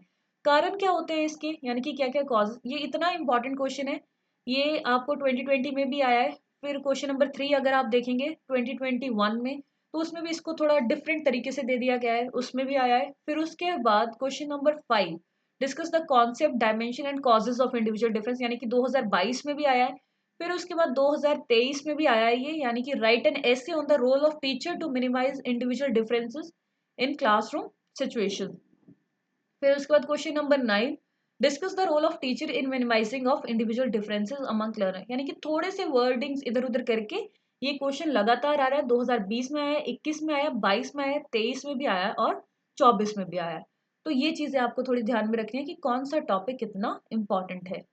कारण क्या होते हैं इसके, यानी कि क्या क्या कॉज। ये इतना इंपॉर्टेंट क्वेश्चन है, ये आपको 2020 में भी आया है। फिर क्वेश्चन नंबर 3 अगर आप देखेंगे 2021 में, तो उसमें भी इसको थोड़ा डिफरेंट तरीके से दे दिया गया है, उसमें भी आया है। फिर उसके बाद question number 5, discuss the concept, dimension and causes of individual difference, यानी कि 2022 में भी आया है। फिर उसके बाद 2023 में भी आया है ये, यानी कि write an essay on the role of teacher to minimise individual differences in classroom situation. फिर उसके बाद question number 9, discuss the role of teacher in minimising of individual differences among learner, यानी कि थोड़े से वर्डिंग्स इधर उधर करके ये क्वेश्चन लगातार आ रहा है। 2020 में आया, 21 में आया, 22 में आया, 23 में भी आया और 24 में भी आया। तो ये चीजें आपको थोड़ी ध्यान में रखनी है कि कौन सा टॉपिक कितना इंपॉर्टेंट है।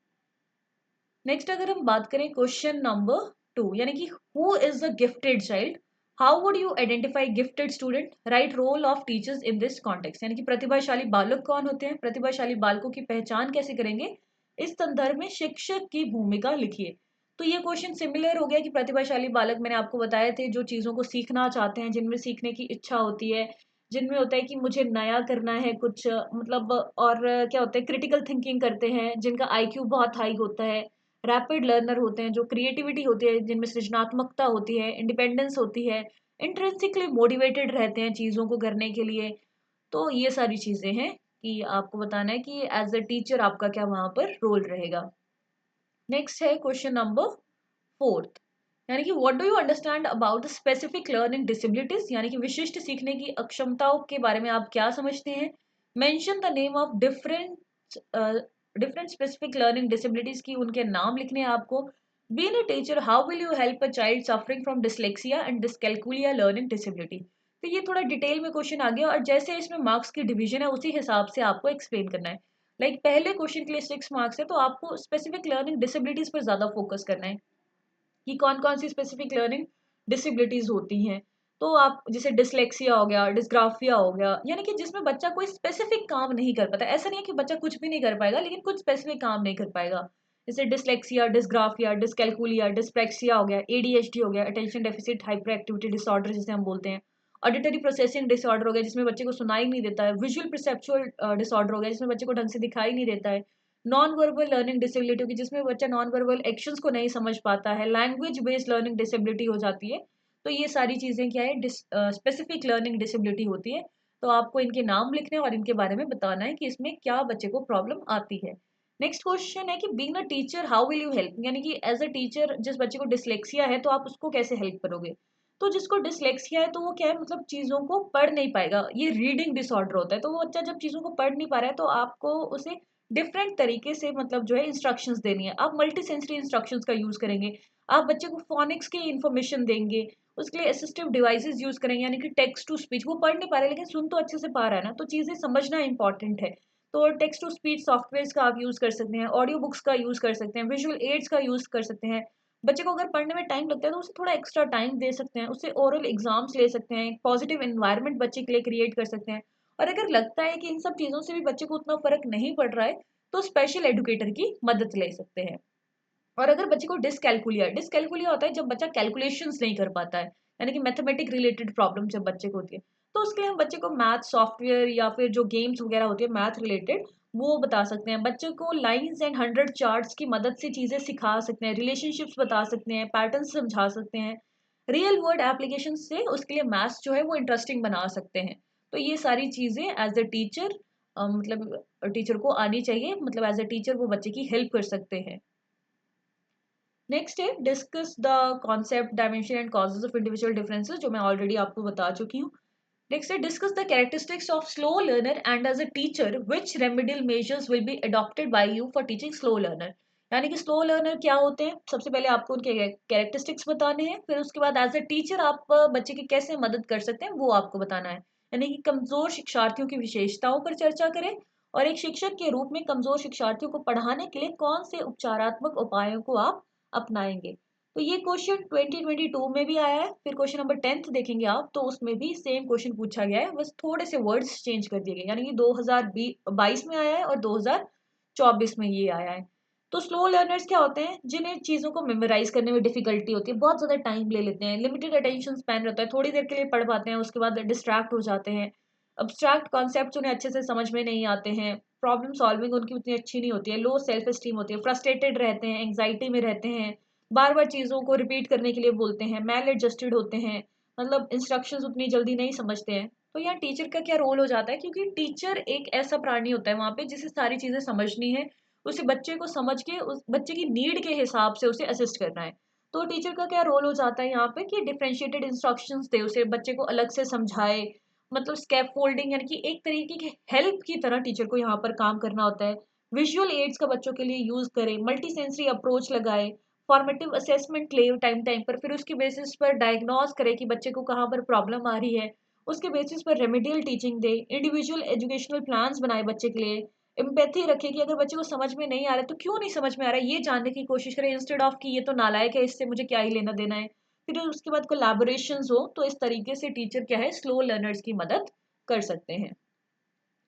नेक्स्ट अगर हम बात करें क्वेश्चन नंबर 2, यानी कि who is the gifted child, how would you identify gifted student, write role of teachers in this context, यानी कि प्रतिभाशाली बालक कौन होते हैं, प्रतिभाशाली बालकों की पहचान कैसे करेंगे, इस संदर्भ में शिक्षक की भूमिका लिखिए। तो ये क्वेश्चन सिमिलर हो गया कि प्रतिभाशाली बालक मैंने आपको बताए थे, जो चीजों को सीखना चाहते हैं, जिनमें सीखने की इच्छा होती है, जिनमें होता है कि मुझे नया करना है कुछ, मतलब और क्या होता है, क्रिटिकल थिंकिंग करते हैं, जिनका आईक्यू बहुत हाई होता है, रैपिड लर्नर होते हैं, जो क्रिएटिविटी होती है, जिनमें सृजनात्मकता होती है, इंडिपेंडेंस होती है, इंट्रिंसिकली मोटिवेटेड रहते हैं चीज़ों को करने के लिए। तो ये सारी चीज़ें हैं कि आपको बताना है कि एज अ टीचर आपका क्या वहाँ पर रोल रहेगा। नेक्स्ट है क्वेश्चन नंबर 4, यानी कि what do you understand about the specific learning disabilities, यानी कि विशिष्ट सीखने की अक्षमताओं के बारे में आप क्या समझते हैं। Mention the name of different specific learning disabilities की उनके नाम लिखने हैं आपको। Being a teacher, how will you help a child suffering from dyslexia and dyscalculia learning disability. तो ये थोड़ा डिटेल में क्वेश्चन आ गया, और जैसे इसमें मार्क्स की डिवीजन है उसी हिसाब से आपको एक्सप्लेन करना है। लाइक पहले क्वेश्चन के लिए 6 मार्क्स है, तो आपको स्पेसिफिक लर्निंग डिसेबिलिटीज पर ज्यादा फोकस करना है कि कौन कौन सी स्पेसिफिक लर्निंग डिसेबिलिटीज होती हैं। तो आप जैसे डिसलेक्सिया हो गया, डिस्ग्राफिया हो गया, यानी कि जिसमें बच्चा कोई स्पेसिफिक काम नहीं कर पाता। ऐसा नहीं है कि बच्चा कुछ भी नहीं कर पाएगा, लेकिन कुछ स्पेसिफिक काम नहीं कर पाएगा। जैसे डिसलेक्सिया, डिस्ग्राफिया, डिसकैलकुलिया, डिस्प्रेक्सिया हो गया, एडीएचडी हो गया, attention deficit hyper activity disorder जिसे हम बोलते हैं, ऑडिटरी प्रोसेसिंग डिसऑर्डर हो गया जिसमें बच्चे को सुनाई नहीं देता है, विजुअल परसेप्चुअल डिसऑर्डर हो गया जिसमें बच्चे को ढंग से दिखाई नहीं देता है, नॉन वर्बल लर्निंग डिसेबिलिटी होगी जिसमें बच्चा नॉन वर्बल एक्शंस को नहीं समझ पाता है, लैंग्वेज बेस्ड लर्निंग डिसेबिलिटी हो जाती है। तो ये सारी चीजें क्या है, स्पेसिफिक लर्निंग डिसेबिलिटी होती है। तो आपको इनके नाम लिखने और इनके बारे में बताना है कि इसमें क्या बच्चे को प्रॉब्लम आती है। नेक्स्ट क्वेश्चन है कि being a teacher how will you help, यानी कि एज अ टीचर जिस बच्चे को डिसलेक्सिया है तो आप उसको कैसे हेल्प करोगे। तो जिसको डिसलेक्सिया है तो वो क्या है, मतलब चीजों को पढ़ नहीं पाएगा, ये रीडिंग डिसऑर्डर होता है। तो वो बच्चा जब चीजों को पढ़ नहीं पा रहा है तो आपको उसे डिफरेंट तरीके से मतलब जो है इंस्ट्रक्शंस देनी है। आप मल्टी सेंसरी इंस्ट्रक्शंस का यूज करेंगे, आप बच्चे को फोनिक्स की इंफॉर्मेशन देंगे, उसके लिए असिस्टिव डिवाइसेस यूज करेंगे, यानी कि टेक्स्ट टू स्पीच। वो पढ़ नहीं पा रहा है लेकिन सुन तो अच्छे से पा रहा है ना, तो चीजें समझना इंपॉर्टेंट है। तो टेक्स्ट टू स्पीच सॉफ्टवेयर का आप यूज कर सकते हैं, ऑडियो बुक्स का यूज कर सकते हैं, विजुअल एड्स का यूज कर सकते हैं। बच्चे को अगर पढ़ने में टाइम लगता है तो उसे थोड़ा एक्स्ट्रा टाइम दे सकते हैं, उससे ओरल एग्जाम्स ले सकते हैं, पॉजिटिव एनवायरनमेंट बच्चे के लिए क्रिएट कर सकते हैं। और अगर लगता है कि इन सब चीजों से भी बच्चे को उतना फर्क नहीं पड़ रहा है तो स्पेशल एडुकेटर की मदद ले सकते हैं। और अगर बच्चे को डिसकैलकुलिया, डिसकैलकुलिया होता है जब बच्चा कैलकुलेशंस नहीं कर पाता है, यानी कि मैथमेटिक रिलेटेड प्रॉब्लम जब बच्चे को होती है, तो उसके लिए हम बच्चे को मैथ सॉफ्टवेयर या फिर जो गेम्स वगैरह होती है मैथ रिलेटेड, वो बता सकते हैं। बच्चे को लाइंस एंड 100 चार्ट्स की मदद से चीजें सिखा सकते हैं, रिलेशनशिप्स बता सकते हैं, पैटर्न समझा सकते हैं, रियल वर्ल्ड एप्लीकेशन से उसके लिए मैथ्स जो है वो इंटरेस्टिंग बना सकते हैं। तो ये सारी चीजें एज अ टीचर मतलब टीचर को आनी चाहिए, मतलब एज अ टीचर वो बच्चे की हेल्प कर सकते हैं। नेक्स्ट है discuss the concept dimension and causes of individual differences, जो मैं ऑलरेडी आपको बता चुकी हूँ। नेक्स्ट है discuss the characteristics of slow learner and as a teacher which remedial measures will be adopted by you for teaching slow learner. यानी कि स्लो लर्नर क्या होते हैं, सबसे पहले आपको उनके कैरेक्टरिस्टिक्स बताने हैं, फिर उसके बाद एज अ टीचर आप बच्चे की कैसे मदद कर सकते हैं वो आपको बताना है। यानी कि कमजोर शिक्षार्थियों की विशेषताओं पर चर्चा करें, और एक शिक्षक के रूप में कमजोर शिक्षार्थियों को पढ़ाने के लिए कौन से उपचारात्मक उपायों को आप अपनाएंगे। तो ये क्वेश्चन 2022 में भी आया है। फिर क्वेश्चन नंबर 10th देखेंगे आप तो उसमें भी सेम क्वेश्चन पूछा गया है, बस थोड़े से वर्ड्स चेंज कर दिए गए, यानी कि 2022 में आया है और 2024 में ये आया है। तो स्लो लर्नर्स क्या होते हैं, जिन्हें चीजों को मेमोराइज करने में डिफिकल्टी होती है, बहुत ज्यादा टाइम ले लेते हैं, लिमिटेड अटेंशन स्पैन रहता है, थोड़ी देर के लिए पढ़ पाते हैं उसके बाद डिस्ट्रैक्ट हो जाते हैं, अब्स्ट्रैक्ट कॉन्सेप्ट उन्हें अच्छे से समझ में नहीं आते हैं, प्रॉब्लम सॉल्विंग उनकी उतनी अच्छी नहीं होती है, लो सेल्फ एस्टीम होती है, फ्रस्ट्रेटेड रहते हैं, एंग्जाइटी में रहते हैं, बार बार चीजों को रिपीट करने के लिए बोलते हैं, मैल एडजस्टेड होते हैं, मतलब इंस्ट्रक्शंस उतनी जल्दी नहीं समझते हैं। तो यहाँ टीचर का क्या रोल हो जाता है, क्योंकि टीचर एक ऐसा प्राणी होता है वहां पे जिसे सारी चीजें समझनी है, उसे बच्चे को समझ के उस बच्चे की नीड के हिसाब से उसे असिस्ट करना है। तो टीचर का क्या रोल हो जाता है यहाँ पे कि डिफरेंशिएटेड इंस्ट्रक्शंस दे, उसे बच्चे को अलग से समझाए, मतलब स्कैप फोल्डिंग, यानी कि एक तरीके की हेल्प की तरह टीचर को यहाँ पर काम करना होता है। विजुअल एड्स का बच्चों के लिए यूज करें, मल्टी सेंसरी अप्रोच लगाए, फॉर्मेटिव असेसमेंट ले टाइम टाइम पर, फिर उसके बेसिस पर डायग्नोज करे कि बच्चे को कहाँ पर प्रॉब्लम आ रही है, उसके बेसिस पर रेमेडियल टीचिंग दे, इंडिविजुअल एजुकेशनल प्लान्स बनाए बच्चे के लिए, एम्पैथी रखे कि अगर बच्चे को समझ में नहीं आ रहा है तो क्यों नहीं समझ में आ रहा है ये जानने की कोशिश करें, इंस्टेड ऑफ कि ये तो नालायक है इससे मुझे क्या ही लेना देना है। फिर उसके बाद कोलैबोरेशंस हो, तो इस तरीके से टीचर क्या है स्लो लर्नर्स की मदद कर सकते हैं।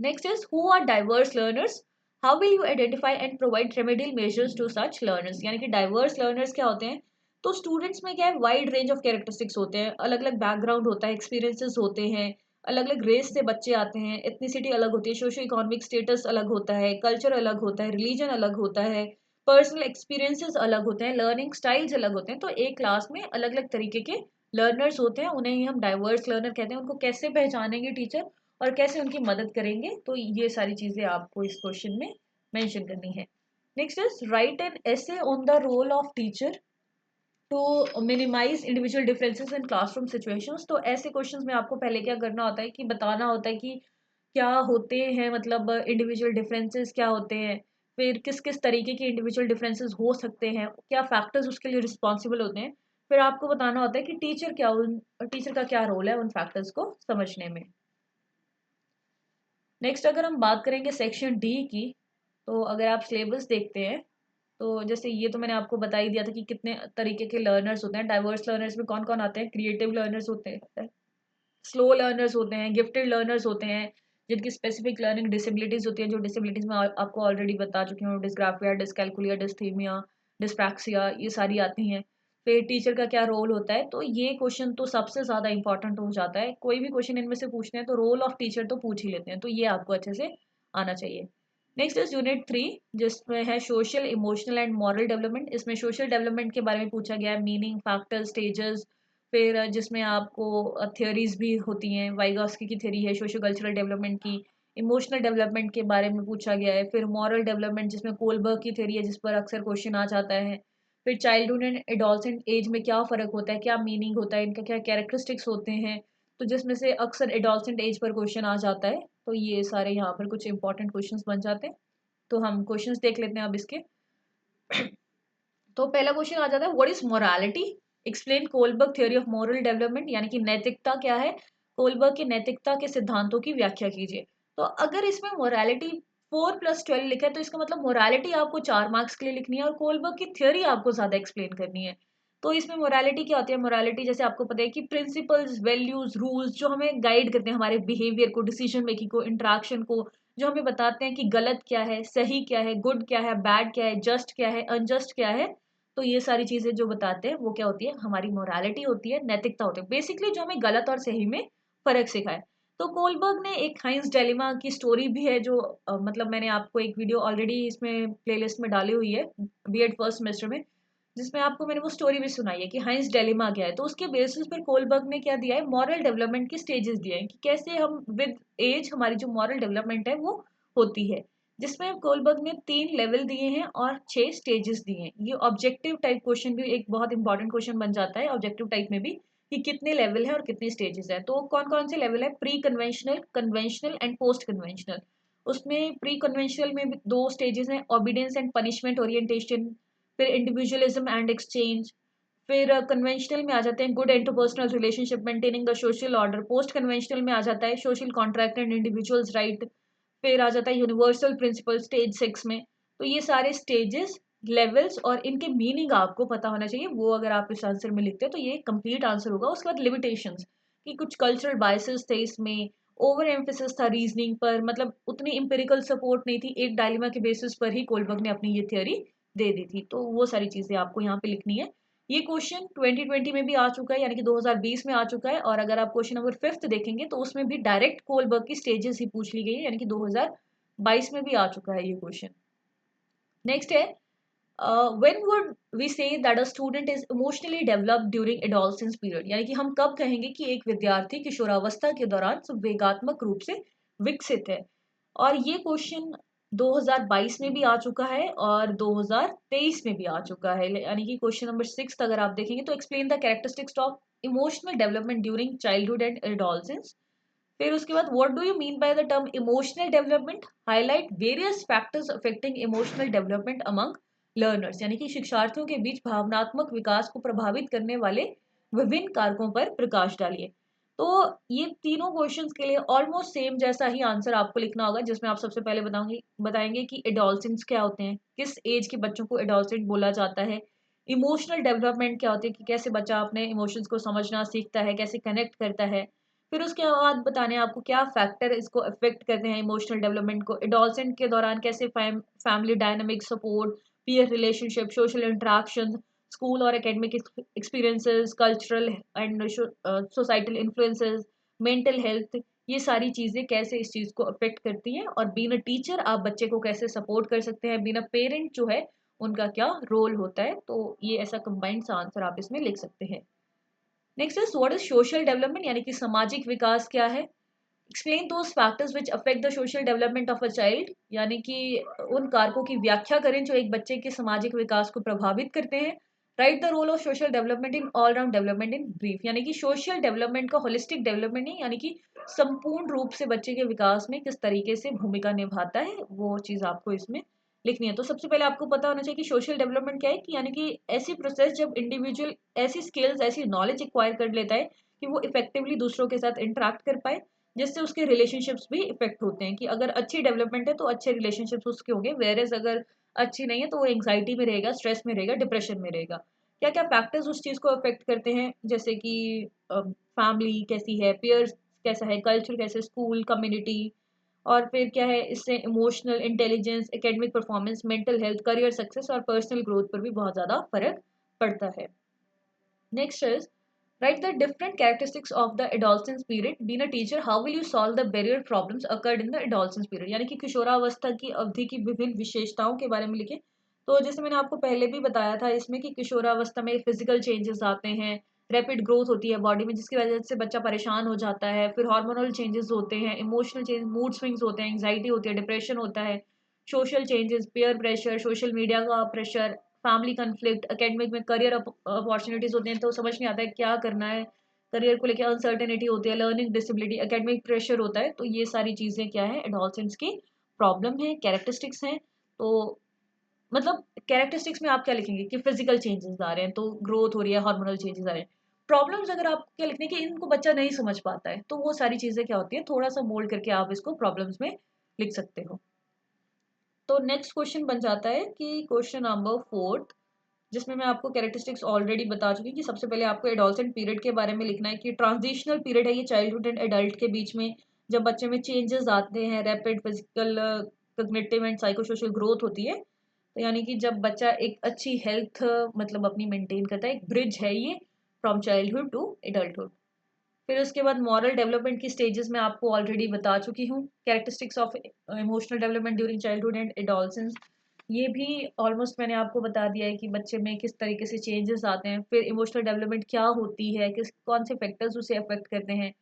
Next is who are diverse learners? How will you identify and provide remedial measures to such learners? यानी कि diverse learners क्या होते हैं, तो स्टूडेंट्स में क्या है वाइड रेंज ऑफ कैरेक्टरिस्टिक्स होते हैं, अलग अलग बैकग्राउंड होता है, एक्सपीरियंसेस होते हैं, अलग अलग रेस से बच्चे आते हैं, एथनिसिटी अलग होती है, सोशो इकोनॉमिक स्टेटस अलग होता है, कल्चर अलग होता है, रिलीजन अलग होता है, पर्सनल एक्सपीरियंसेस अलग होते हैं, लर्निंग स्टाइल्स अलग होते हैं। तो एक क्लास में अलग अलग तरीके के लर्नर्स होते हैं, उन्हें ही हम डाइवर्स लर्नर कहते हैं। उनको कैसे पहचानेंगे टीचर और कैसे उनकी मदद करेंगे, तो ये सारी चीजें आपको इस क्वेश्चन में मेंशन करनी है। Next is write an essay on the role of teacher to minimise individual differences in classroom situations. तो ऐसे क्वेश्चंस में आपको पहले क्या करना होता है कि बताना होता है कि क्या होते हैं, मतलब इंडिविजुअल डिफरेंसेस क्या होते हैं, फिर किस किस तरीके के इंडिविजुअल डिफरेंसेस हो सकते हैं, क्या फैक्टर्स उसके लिए रिस्पॉन्सिबल होते हैं। फिर आपको बताना होता है कि टीचर का क्या रोल है उन फैक्टर्स को समझने में। नेक्स्ट अगर हम बात करेंगे सेक्शन डी की, तो अगर आप सिलेबस देखते हैं तो जैसे ये तो मैंने आपको बता ही दिया था कि कितने तरीके के लर्नर्स होते हैं। डाइवर्स लर्नर्स में कौन कौन आते हैं, क्रिएटिव लर्नर्स होते हैं, स्लो लर्नर्स होते हैं, गिफ्टेड लर्नर्स होते हैं, जिनकी स्पेसिफिक लर्निंग डिसेबिलिटीज होती है, जो डिसेबिलिटीज में आपको ऑलरेडी बता चुकी हूँ, डिस्ग्राफिया, डिसकैलकुलिया, डिस्थीमिया, डिस्प्रैक्सिया, ये सारी आती हैं। फिर टीचर का क्या रोल होता है, तो ये क्वेश्चन तो सबसे ज्यादा इंपॉर्टेंट हो जाता है। कोई भी क्वेश्चन इनमें से पूछते हैं तो रोल ऑफ टीचर तो पूछ ही लेते हैं, तो ये आपको अच्छे से आना चाहिए। नेक्स्ट इज यूनिट 3, जिसमें है social, emotional and moral development. इसमें सोशल डेवलपमेंट के बारे में पूछा गया है, मीनिंग, फैक्टर, स्टेजेस। फिर जिसमें आपको थियोरीज भी होती हैं, वाइगॉस्की की थ्योरी है सोशो कल्चरल डेवलपमेंट की। इमोशनल डेवलपमेंट के बारे में पूछा गया है। फिर मॉरल डेवलपमेंट जिसमें कोलबर्ग की थ्योरी है, जिस पर अक्सर क्वेश्चन आ जाता है। फिर चाइल्डहुड एंड एडोलसेंट एज में क्या फ़र्क होता है, क्या मीनिंग होता है, इनका क्या कैरेक्टरिस्टिक्स होते हैं, तो जिसमें से अक्सर एडोलसेंट एज पर क्वेश्चन आ जाता है। तो ये सारे यहाँ पर कुछ इंपॉर्टेंट क्वेश्चंस बन जाते हैं। तो हम क्वेश्चंस देख लेते हैं अब इसके। तो पहला क्वेश्चन आ जाता है, what is morality, explain Kohlberg theory of moral development, यानी कि नैतिकता क्या है, कोलबर्ग के नैतिकता के सिद्धांतों की व्याख्या कीजिए। तो अगर इसमें मोरालिटी 4+12 लिखा है, तो इसका मतलब मोरालिटी आपको 4 मार्क्स के लिए लिखनी है और कोलबर्ग की थ्योरी आपको ज्यादा एक्सप्लेन करनी है। तो इसमें मोरालिटी क्या होती है, मोरालिटी जैसे आपको पता है कि प्रिंसिपल्स, वैल्यूज, रूल्स जो हमें गाइड करते हैं हमारे बिहेवियर को, डिसीजन मेकिंग को, इंटरेक्शन को, जो हमें बताते हैं कि गलत क्या है, सही क्या है, गुड क्या है, बैड क्या है, जस्ट क्या है, अनजस्ट क्या है। तो ये सारी चीजें जो बताते हैं वो क्या होती है, हमारी मोरालिटी होती है, नैतिकता होती है, बेसिकली जो हमें गलत और सही में फर्क सिखाए। तो कोलबर्ग ने एक हाइंस डेलिमा की स्टोरी भी है, जो मतलब मैंने आपको एक वीडियो ऑलरेडी इसमें प्लेलिस्ट में डाली हुई है बीएड फर्स्ट सेमेस्टर में, जिसमें आपको मैंने वो स्टोरी भी सुनाई है कि हाइंस डेलिमा क्या है। तो उसके बेसिस पर कोलबर्ग ने क्या दिया है, मॉरल डेवलपमेंट के स्टेजेस दिए हैं कि कैसे हम विद एज हमारी जो मॉरल डेवलपमेंट है वो होती है, जिसमें कोलबर्ग ने 3 लेवल दिए हैं और 6 स्टेजेस दिए हैं। ये ऑब्जेक्टिव टाइप क्वेश्चन भी एक बहुत इंपॉर्टेंट क्वेश्चन बन जाता है ऑब्जेक्टिव टाइप में भी, कि कितने लेवल है और कितने स्टेजेस है। तो कौन कौन से लेवल है, pre conventional, conventional and post conventional. उसमें प्री कन्वेंशनल में भी 2 स्टेजेस हैं, ओबीडियंस एंड पनिशमेंट ओरिएंटेशन, फिर इंडिविजुअलिज्म एंड एक्सचेंज। फिर कन्वेंशनल में आ जाते हैं good interpersonal relationship, maintaining the social order. Post conventional में आ जाता है social contract and individuals right. फिर आ जाता है यूनिवर्सल प्रिंसिपल स्टेज 6 में। तो ये सारे स्टेजेस, लेवल्स और इनके मीनिंग आपको पता होना चाहिए। वो अगर आप इस आंसर में लिखते हैं तो ये कंप्लीट आंसर होगा। उसके बाद लिमिटेशंस, कि कुछ कल्चरल बायसेस थे इसमें, ओवर एम्फेसिस था रीजनिंग पर, मतलब उतनी इंपेरिकल सपोर्ट नहीं थी, एक डायलेमा के बेसिस पर ही कोलबर्ग ने अपनी ये थ्योरी दे दी थी। तो वो सारी चीजें आपको यहाँ पे लिखनी है। ये क्वेश्चन 2020 में भी आ चुका है, यानी कि 2020 में आ चुका है। और अगर आप क्वेश्चन नंबर 5 देखेंगे तो उसमें भी डायरेक्ट कोलबर्ग की स्टेजेस ही पूछ ली गई है, यानी कि 2022 में भी आ चुका है ये क्वेश्चन। नेक्स्ट है, when would we say that a student is emotionally developed during adolescence period, यानी कि हम कब कहेंगे कि एक विद्यार्थी किशोरावस्था के दौरान संवेगात्मक रूप से विकसित है। और ये क्वेश्चन 2022 में भी आ चुका है और 2023 में भी आ चुका है, यानी कि क्वेश्चन नंबर 6 अगर आप देखेंगे तो explain the characteristics of emotional development during childhood and adolescence. फिर उसके बाद what do you mean by the term emotional development, highlight various factors affecting emotional development among learners, यानी कि शिक्षार्थियों के बीच भावनात्मक विकास को प्रभावित करने वाले विभिन्न कारकों पर प्रकाश डालिए। तो ये तीनों क्वेश्चंस के लिए ऑलमोस्ट सेम जैसा ही आंसर आपको लिखना होगा, जिसमें आप सबसे पहले बताएंगे कि एडोलसेंट्स क्या होते हैं, किस एज के बच्चों को एडोलसेंट बोला जाता है, इमोशनल डेवलपमेंट क्या होती है कि कैसे बच्चा अपने इमोशंस को समझना सीखता है, कैसे कनेक्ट करता है। फिर उसके बाद बताने हैं आपको क्या फैक्टर इसको अफेक्ट करते हैं इमोशनल डेवलपमेंट को, एडोलसेंट के दौरान कैसे family dynamic support, peer relationship, social interaction, school और academic experiences, cultural and societal influences, mental health, ये सारी चीज़ें कैसे इस चीज़ को अफेक्ट करती हैं, और बीइंग अ टीचर आप बच्चे को कैसे सपोर्ट कर सकते हैं, बीइंग अ पेरेंट जो है उनका क्या रोल होता है। तो ये ऐसा कंबाइंड सा आंसर आप इसमें लिख सकते हैं। Next is what is social development, यानी कि सामाजिक विकास क्या है। Explain those factors which affect the social development of a child, यानी कि उन कारकों की व्याख्या करें जो एक बच्चे के सामाजिक विकास को प्रभावित करते हैं। Write the role of social development in all round development in brief, यानी कि सोशल डेवलपमेंट का होलिस्टिक डेवलपमेंट नहीं, यानी कि संपूर्ण रूप से बच्चे के विकास में किस तरीके से भूमिका निभाता है, वो चीज आपको इसमें लिखनी है। तो सबसे पहले आपको पता होना चाहिए कि सोशल डेवलपमेंट क्या है, कि यानी कि ऐसी प्रोसेस जब इंडिविजुअल ऐसी स्किल्स ऐसी नॉलेज एक्वायर कर लेता है कि वो इफेक्टिवली दूसरों के साथ इंटरेक्ट कर पाए, जिससे उसके रिलेशनशिप्स भी इफेक्ट होते हैं। कि अगर अच्छी डेवलपमेंट है तो अच्छे रिलेशनशिप्स उसके होंगे, वेयर एज अगर अच्छी नहीं है तो वो एंग्जाइटी में रहेगा, स्ट्रेस में रहेगा, डिप्रेशन में रहेगा। क्या क्या फैक्टर्स उस चीज़ को अफेक्ट करते हैं, जैसे कि फैमिली कैसी है, पेयर्स कैसा है, कल्चर कैसे, स्कूल, कम्युनिटी, और फिर क्या है इससे emotional intelligence, academic performance, mental health, career success और पर्सनल ग्रोथ पर भी बहुत ज़्यादा फर्क पड़ता है। Next is write the different characteristics of the adolescence period. Being a teacher, how will you solve the barrier problems occurred in the adolescence period, यानी कि किशोरावस्था की अवधि की विभिन्न विशेषताओं के बारे में लिखे। तो जैसे मैंने आपको पहले भी बताया था इसमें कि किशोरावस्था में फिजिकल चेंजेस आते हैं, रैपिड ग्रोथ होती है बॉडी में, जिसकी वजह से बच्चा परेशान हो जाता है, फिर हार्मोनल चेंजेस होते हैं, इमोशनल चेंज, मूड स्विंग्स होते हैं, एंग्जाइटी होती है, डिप्रेशन होता है, social changes, peer pressure, social media का प्रेशर, फैमिली कन्फ्लिक्ट, एकेडमिक में करियर अपॉर्चुनिटीज होते हैं तो समझ नहीं आता है क्या करना है, करियर को लेकर अनसर्टेनिटी होती है, लर्निंग डिसेबिलिटी, एकेडमिक प्रेशर होता है। तो ये सारी चीज़ें क्या है, एडोलसेंस की प्रॉब्लम है, कैरेक्टरिस्टिक्स हैं। तो मतलब कैरेक्टरिस्टिक्स में आप क्या लिखेंगे कि फिजिकल चेंजेस आ रहे हैं, तो ग्रोथ हो रही है, हार्मोनल चेंजेस आ रहे हैं। प्रॉब्लम्स अगर आप क्या लिखने कि इनको बच्चा नहीं समझ पाता है, तो वो सारी चीज़ें क्या होती है, थोड़ा सा मोल्ड करके आप इसको प्रॉब्लम्स में लिख सकते हो। तो नेक्स्ट क्वेश्चन बन जाता है कि क्वेश्चन नंबर 4, जिसमें मैं आपको कैरेक्टरिस्टिक्स ऑलरेडी बता चुकी कि सबसे पहले आपको एडोलसेंट पीरियड के बारे में लिखना है कि ट्रांजिशनल पीरियड है ये चाइल्डहुड एंड एडल्ट के बीच में, जब बच्चे में चेंजेस आते हैं, rapid physical, cognitive and psycho social growth होती है। तो यानी कि जब बच्चा एक अच्छी हेल्थ मतलब अपनी मेंटेन करता है, एक ब्रिज है ये फ्रॉम चाइल्डहुड टू एडल्टहुड। फिर उसके बाद मॉरल डेवलपमेंट की स्टेजेस में आपको ऑलरेडी बता चुकी हूँ। Characteristics of emotional development during childhood and adolescence, ये भी ऑलमोस्ट मैंने आपको बता दिया है कि बच्चे में किस तरीके से चेंजेस आते हैं। फिर इमोशनल डेवलपमेंट क्या होती है, किस कौन से फैक्टर्स उसे अफेक्ट करते हैं।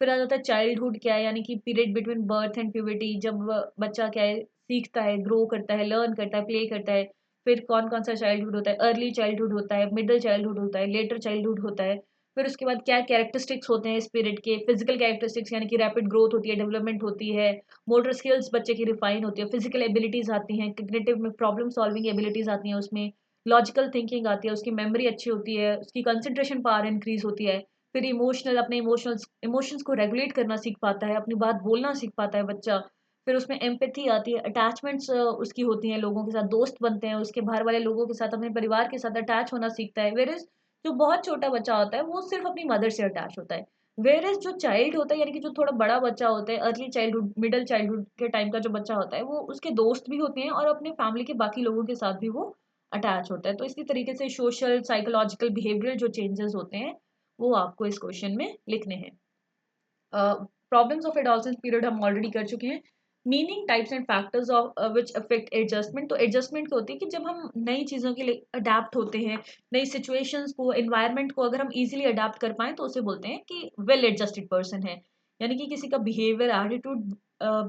फिर आ जाता है चाइल्डहुड क्या है, यानी कि period between birth and puberty, जब बच्चा क्या है सीखता है, ग्रो करता है, लर्न करता है, प्ले करता है। फिर कौन कौन सा चाइल्डहुड होता है, अर्ली चाइल्डहुड होता है, मिडिल चाइल्डहुड होता है, लेटर चाइल्डहुड होता है। फिर उसके बाद क्या कैरेक्टरिस्टिक्स होते हैं स्पिरिट के, फिजिकल कैरेक्टरिस्टिक्स यानी कि रैपिड ग्रोथ होती है, डेवलपमेंट होती है, मोटर स्किल्स बच्चे की रिफाइन होती है, फिजिकल एबिलिटीज आती हैं, कॉग्निटिव में प्रॉब्लम सॉल्विंग एबिलिटीज आती हैं उसमें, लॉजिकल थिंकिंग आती है, उसकी मेमोरी अच्छी होती है, उसकी कंसंट्रेशन पावर इंक्रीज होती है। फिर इमोशनल, अपने इमोशंस को रेगुलेट करना सीख पाता है, अपनी बात बोलना सीख पाता है बच्चा। फिर उसमें एम्पैथी आती है, अटैचमेंट्स उसकी होती हैं, लोगों के साथ दोस्त बनते हैं, उसके बाहर वाले लोगों के साथ, अपने परिवार के साथ अटैच होना सीखता है। वेर जो बहुत छोटा बच्चा होता है वो सिर्फ अपनी मदर से अटैच होता है। वेयर एज जो चाइल्ड होता है, यानी कि जो थोड़ा बड़ा बच्चा होता है, अर्ली चाइल्डहुड मिडिल चाइल्डहुड के टाइम का जो बच्चा होता है, वो उसके दोस्त भी होते हैं और अपने फैमिली के बाकी लोगों के साथ भी वो अटैच होता है। तो इसी तरीके से सोशल, साइकोलॉजिकल, बिहेवियरल जो चेंजेस होते हैं वो आपको इस क्वेश्चन में लिखने हैं। प्रॉब्लम्स ऑफ एडोलसेंस पीरियड हम ऑलरेडी कर चुके हैं। Meaning, types and factors of which affect adjustment, तो एडजस्टमेंट क्या होती है कि जब हम नई चीज़ों के लिए अडेप्ट होते हैं, नई सिचुएशंस को, एनवायरनमेंट को अगर हम इजीली अडेप्ट कर पाएं तो उसे बोलते हैं कि वेल एडजस्टेड पर्सन है। यानी कि किसी का बिहेवियर, एटीट्यूड,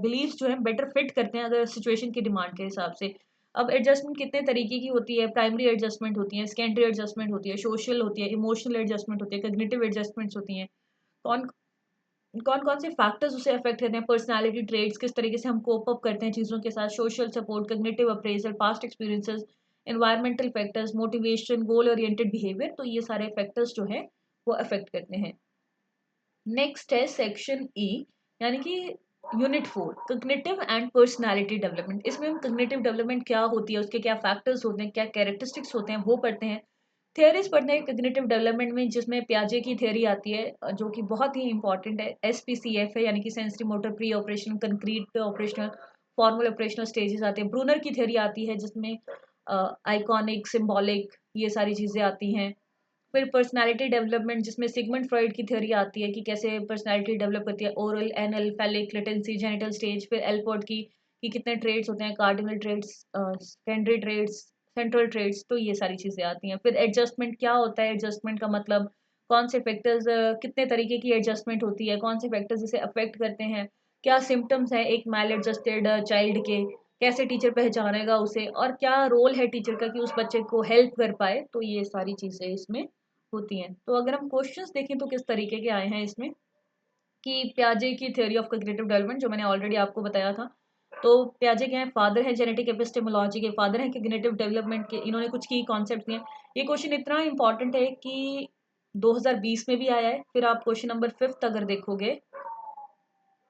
बिलीव्स जो है बेटर फिट करते हैं अगर सिचुएशन की डिमांड के हिसाब से। अब एडजस्टमेंट कितने तरीके की होती है, प्राइमरी एडजस्टमेंट होती है, सेकेंडरी एडजस्टमेंट होती है, सोशल होती है, इमोशनल एडजस्टमेंट होती है, कॉग्निटिव एडजस्टमेंट्स होती हैं। कौन कौन कौन से फैक्टर्स उसे अफेक्ट करते हैं, पर्सनालिटी ट्रेड्स, किस तरीके से हम कोप अप करते हैं चीज़ों के साथ, social support, cognitive appraisal, past experiences, environmental factors, motivation, goal oriented behaviour. तो ये सारे फैक्टर्स जो है वो अफेक्ट करते हैं। नेक्स्ट है सेक्शन ई, यानी कि unit 4, cognitive and personality development. इसमें हम कॉग्निटिव डेवलपमेंट क्या होती है, उसके क्या फैक्टर्स होते हैं, क्या कैरेक्टरिस्टिक्स होते हैं वो पढ़ते हैं। थियरीज पढ़ते हैं कॉग्निटिव डेवलपमेंट में, जिसमें प्याजे की थियरी आती है जो कि बहुत ही इंपॉर्टेंट है। SPCF है, यानी कि sensory motor pre operation concrete operational formal operational stages आते हैं। ब्रूनर की थियरी आती है जिसमें आइकॉनिक, सिंबॉलिक, ये सारी चीज़ें आती हैं। फिर पर्सनालिटी डेवलपमेंट जिसमें सिगमंड फ्रॉइड की थ्योरी आती है कि कैसे पर्सनालिटी डेवलप करती है, oral, anal, phallic, latency, genital stage. फिर एल्पोर्ट की कि कितने ट्रेड्स होते हैं, cardinal traits, secondary traits, central traits, तो ये सारी चीज़ें आती हैं। फिर एडजस्टमेंट क्या होता है, एडजस्टमेंट का मतलब कौन से फैक्टर्स, कितने तरीके की एडजस्टमेंट होती है, कौन से फैक्टर्स इसे अफेक्ट करते हैं, क्या सिम्टम्स हैं एक मैल एडजस्टेड चाइल्ड के, कैसे टीचर पहचानेगा उसे, और क्या रोल है टीचर का कि उस बच्चे को हेल्प कर पाए। तो ये सारी चीज़ें इसमें होती हैं। तो अगर हम क्वेश्चंस देखें तो किस तरीके के आए हैं इसमें, कि प्याजे की थ्योरी ऑफ कॉग्निटिव डेवलपमेंट जो मैंने ऑलरेडी आपको बताया था। तो प्याजे क्या है, फादर है जेनेटिक एपिस्टेमोलॉजी के, फादर है कॉग्निटिव डेवलपमेंट के। इन्होंने कुछ की कॉन्सेप्ट दिए। ये क्वेश्चन इतना इंपॉर्टेंट है कि 2020 में भी आया है। फिर आप क्वेश्चन नंबर 5 अगर देखोगे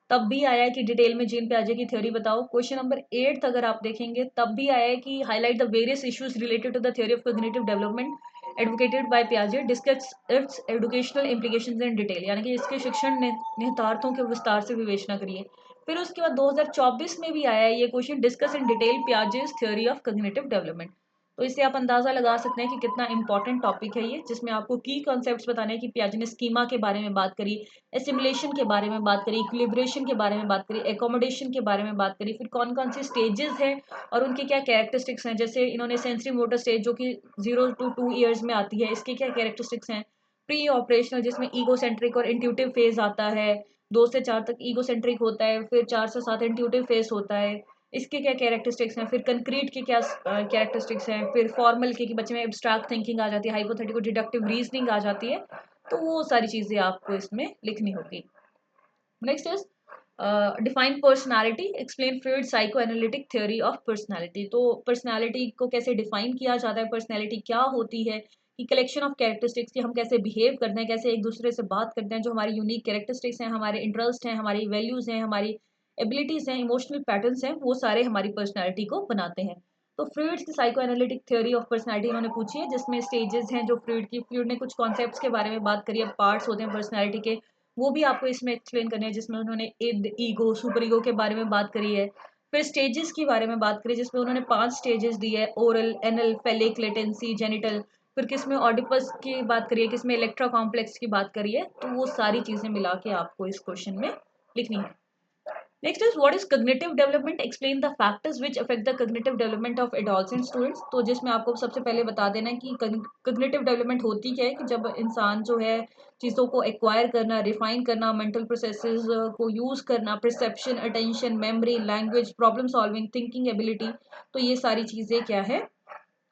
तब भी आया है कि डिटेल में जीन प्याजे की थ्योरी बताओ। क्वेश्चन नंबर 8 अगर आप देखेंगे तब भी आया है कि highlight the various issues related to the theory of cognitive development advocated by पियाजे, discuss its educational implications in detail, यानी कि इसके शिक्षण निहितार्थों के विस्तार से विवेचना करिए। फिर उसके बाद 2024 में भी आया है ये question, discuss in detail Piaget's theory of cognitive development. तो इससे आप अंदाजा लगा सकते हैं कि कितना इंपॉर्टेंट टॉपिक है ये, जिसमें आपको की कॉन्सेप्ट्स बताने हैं कि पियाजे ने स्कीमा के बारे में बात करी, एसिमुलेशन के बारे में बात करी, इक्विलिब्रेशन के बारे में बात करी, एकोमोडेशन के बारे में बात करी, फिर कौन कौन से स्टेजेस हैं और उनके क्या कैरेक्टरिस्टिक्स हैं। जैसे इन्होंने सेंसरी मोटर स्टेज जो कि 0 to 2 ईयर्स में आती है, इसके क्या कैरेक्टरिस्टिक्स हैं। प्री ऑपरेशनल जिसमें ईगोसेंट्रिक और इंट्यूटिव फेज आता है, 2 से 4 तक ईगोसेंट्रिक होता है, फिर 4 से 7 इंट्यूटिव फेज होता है, इसके क्या कैरेक्टरिस्टिक्स हैं। फिर कंक्रीट के क्या कैरेक्टरिस्टिक्स हैं। फिर फॉर्मल के कि बच्चे में एब्स्ट्रैक्ट थिंकिंग आ जाती है, हाइपोथेटिकल डिडक्टिव रीजनिंग आ जाती है। तो वो सारी चीज़ें आपको इसमें लिखनी होगी। Next is define personality, explain Freud psycho analytic theory of personality. तो पर्सनालिटी को कैसे डिफाइन किया जाता है, पर्सनालिटी क्या होती है, कि कलेक्शन ऑफ कैरेक्टरिस्टिक्स की हम कैसे बिहेव करते हैं, कैसे एक दूसरे से बात करते हैं, जो हमारी यूनिक कैरेक्टरिस्टिक्स हैं, हमारे इंटरेस्ट हैं, हमारी वैल्यूज़ हैं, हमारी एबिलिटीज़ हैं, इमोशनल पैटर्न्स हैं, वो सारे हमारी पर्सनालिटी को बनाते हैं। तो फ्रॉइड की psycho analytic theory of personality इन्होंने पूछी है, जिसमें स्टेजेस हैं जो फ्रॉइड ने कुछ कॉन्सेप्ट्स के बारे में बात करी है, पार्ट्स होते हैं पर्सनालिटी के, वो भी आपको इसमें एक्सप्लेन करने हैं, जिसमें उन्होंने इड, ईगो, सुपर ईगो के बारे में बात करी है। फिर स्टेजेस के बारे में बात करी, जिसमें उन्होंने 5 स्टेजेस दी है, ओरल, एनल, फेलिक, लेटेंसी, जेनिटल। फिर किसमें ऑडिपस की बात करी है, किसमें इलेक्ट्रा कॉम्प्लेक्स की बात करी है। तो वो सारी चीजें मिला के आपको इस क्वेश्चन में लिखनी है। Next is what is cognitive development, explain the factors which affect the cognitive development of adults and students. तो जिसमें आपको सबसे पहले बता देना है कि कॉग्निटिव डेवलपमेंट होती क्या है, कि जब इंसान जो है चीज़ों को एक्वायर करना, रिफाइन करना, मेंटल प्रोसेसेस को यूज़ करना, perception, attention, memory, language, problem solving, thinking ability, तो ये सारी चीज़ें क्या है,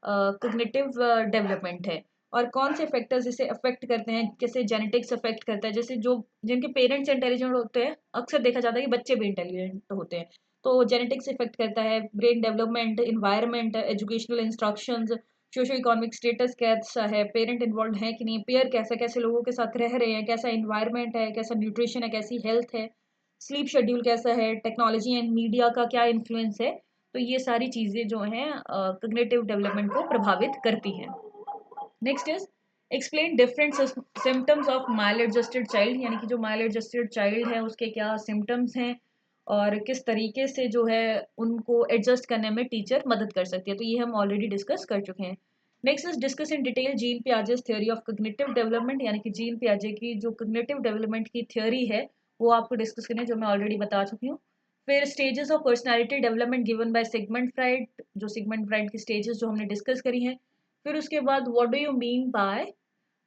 कॉग्निटिव डेवलपमेंट है। और कौन से फैक्टर्स इसे अफेक्ट करते हैं, कैसे जेनेटिक्स अफेक्ट करता है। जैसे जो जिनके पेरेंट्स इंटेलिजेंट होते हैं, अक्सर देखा जाता है कि बच्चे भी इंटेलिजेंट होते हैं, तो जेनेटिक्स इफेक्ट करता है। Brain development, environment, educational instructions, socio economic status कैसा है, पेरेंट इन्वॉल्व है कि नहीं, पेयर कैसा, कैसे लोगों के साथ रह रहे हैं, कैसा इन्वायरमेंट है, कैसा न्यूट्रिशन है, कैसी हेल्थ है, स्लीप शेड्यूल कैसा है, टेक्नोलॉजी एंड मीडिया का क्या इन्फ्लुएंस है। तो ये सारी चीज़ें जो हैं कॉग्निटिव डेवलपमेंट को प्रभावित करती हैं। Next is explain different symptoms of mile adjusted child, यानी कि जो माइल एडजस्टेड चाइल्ड है उसके क्या सिम्टम्स हैं और किस तरीके से जो है उनको एडजस्ट करने में टीचर मदद कर सकती है। तो ये हम ऑलरेडी डिस्कस कर चुके हैं। Next is discuss in detail gene Piaget's theory of cognitive development, यानी कि जीन पियाजे की जो कॉग्निटिव डेवलपमेंट की थ्योरी है वो आपको डिस्कस करनी है, जो मैं ऑलरेडी बता चुकी हूँ। फिर stages of personality development given bye Sigmund Freud, जो सिगमंड फ्राइड की स्टेजेस जो हमने डिस्कस करी हैं। फिर उसके बाद what do you mean by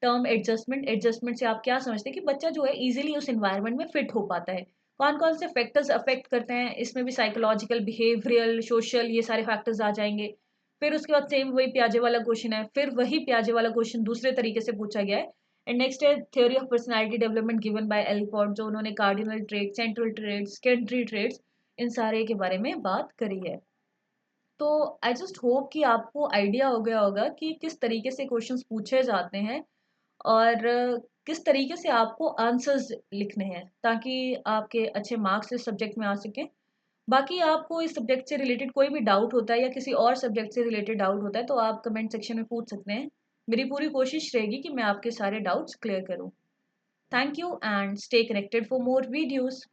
term adjustment, adjustment से आप क्या समझते हैं कि बच्चा जो है इजीली उस एनवायरनमेंट में फिट हो पाता है। कौन कौन से फैक्टर्स अफेक्ट करते हैं, इसमें भी साइकोलॉजिकल, बिहेवियरल, सोशल, ये सारे फैक्टर्स आ जाएंगे। फिर उसके बाद सेम वही प्याजे वाला क्वेश्चन है, फिर वही प्याजे वाला क्वेश्चन दूसरे तरीके से पूछा गया है। एंड नेक्स्ट है theory of personality development given by Allport, जो उन्होंने cardinal trait, central traits, secondary traits, इन सारे के बारे में बात करी है। तो आई जस्ट होप कि आपको आइडिया हो गया होगा कि किस तरीके से क्वेश्चंस पूछे जाते हैं और किस तरीके से आपको आंसर्स लिखने हैं, ताकि आपके अच्छे मार्क्स इस सब्जेक्ट में आ सकें। बाकी आपको इस सब्जेक्ट से रिलेटेड कोई भी डाउट होता है या किसी और सब्जेक्ट से रिलेटेड डाउट होता है तो आप कमेंट सेक्शन में पूछ सकते हैं। मेरी पूरी कोशिश रहेगी कि मैं आपके सारे डाउट्स क्लियर करूँ। Thank you and stay connected for more videos.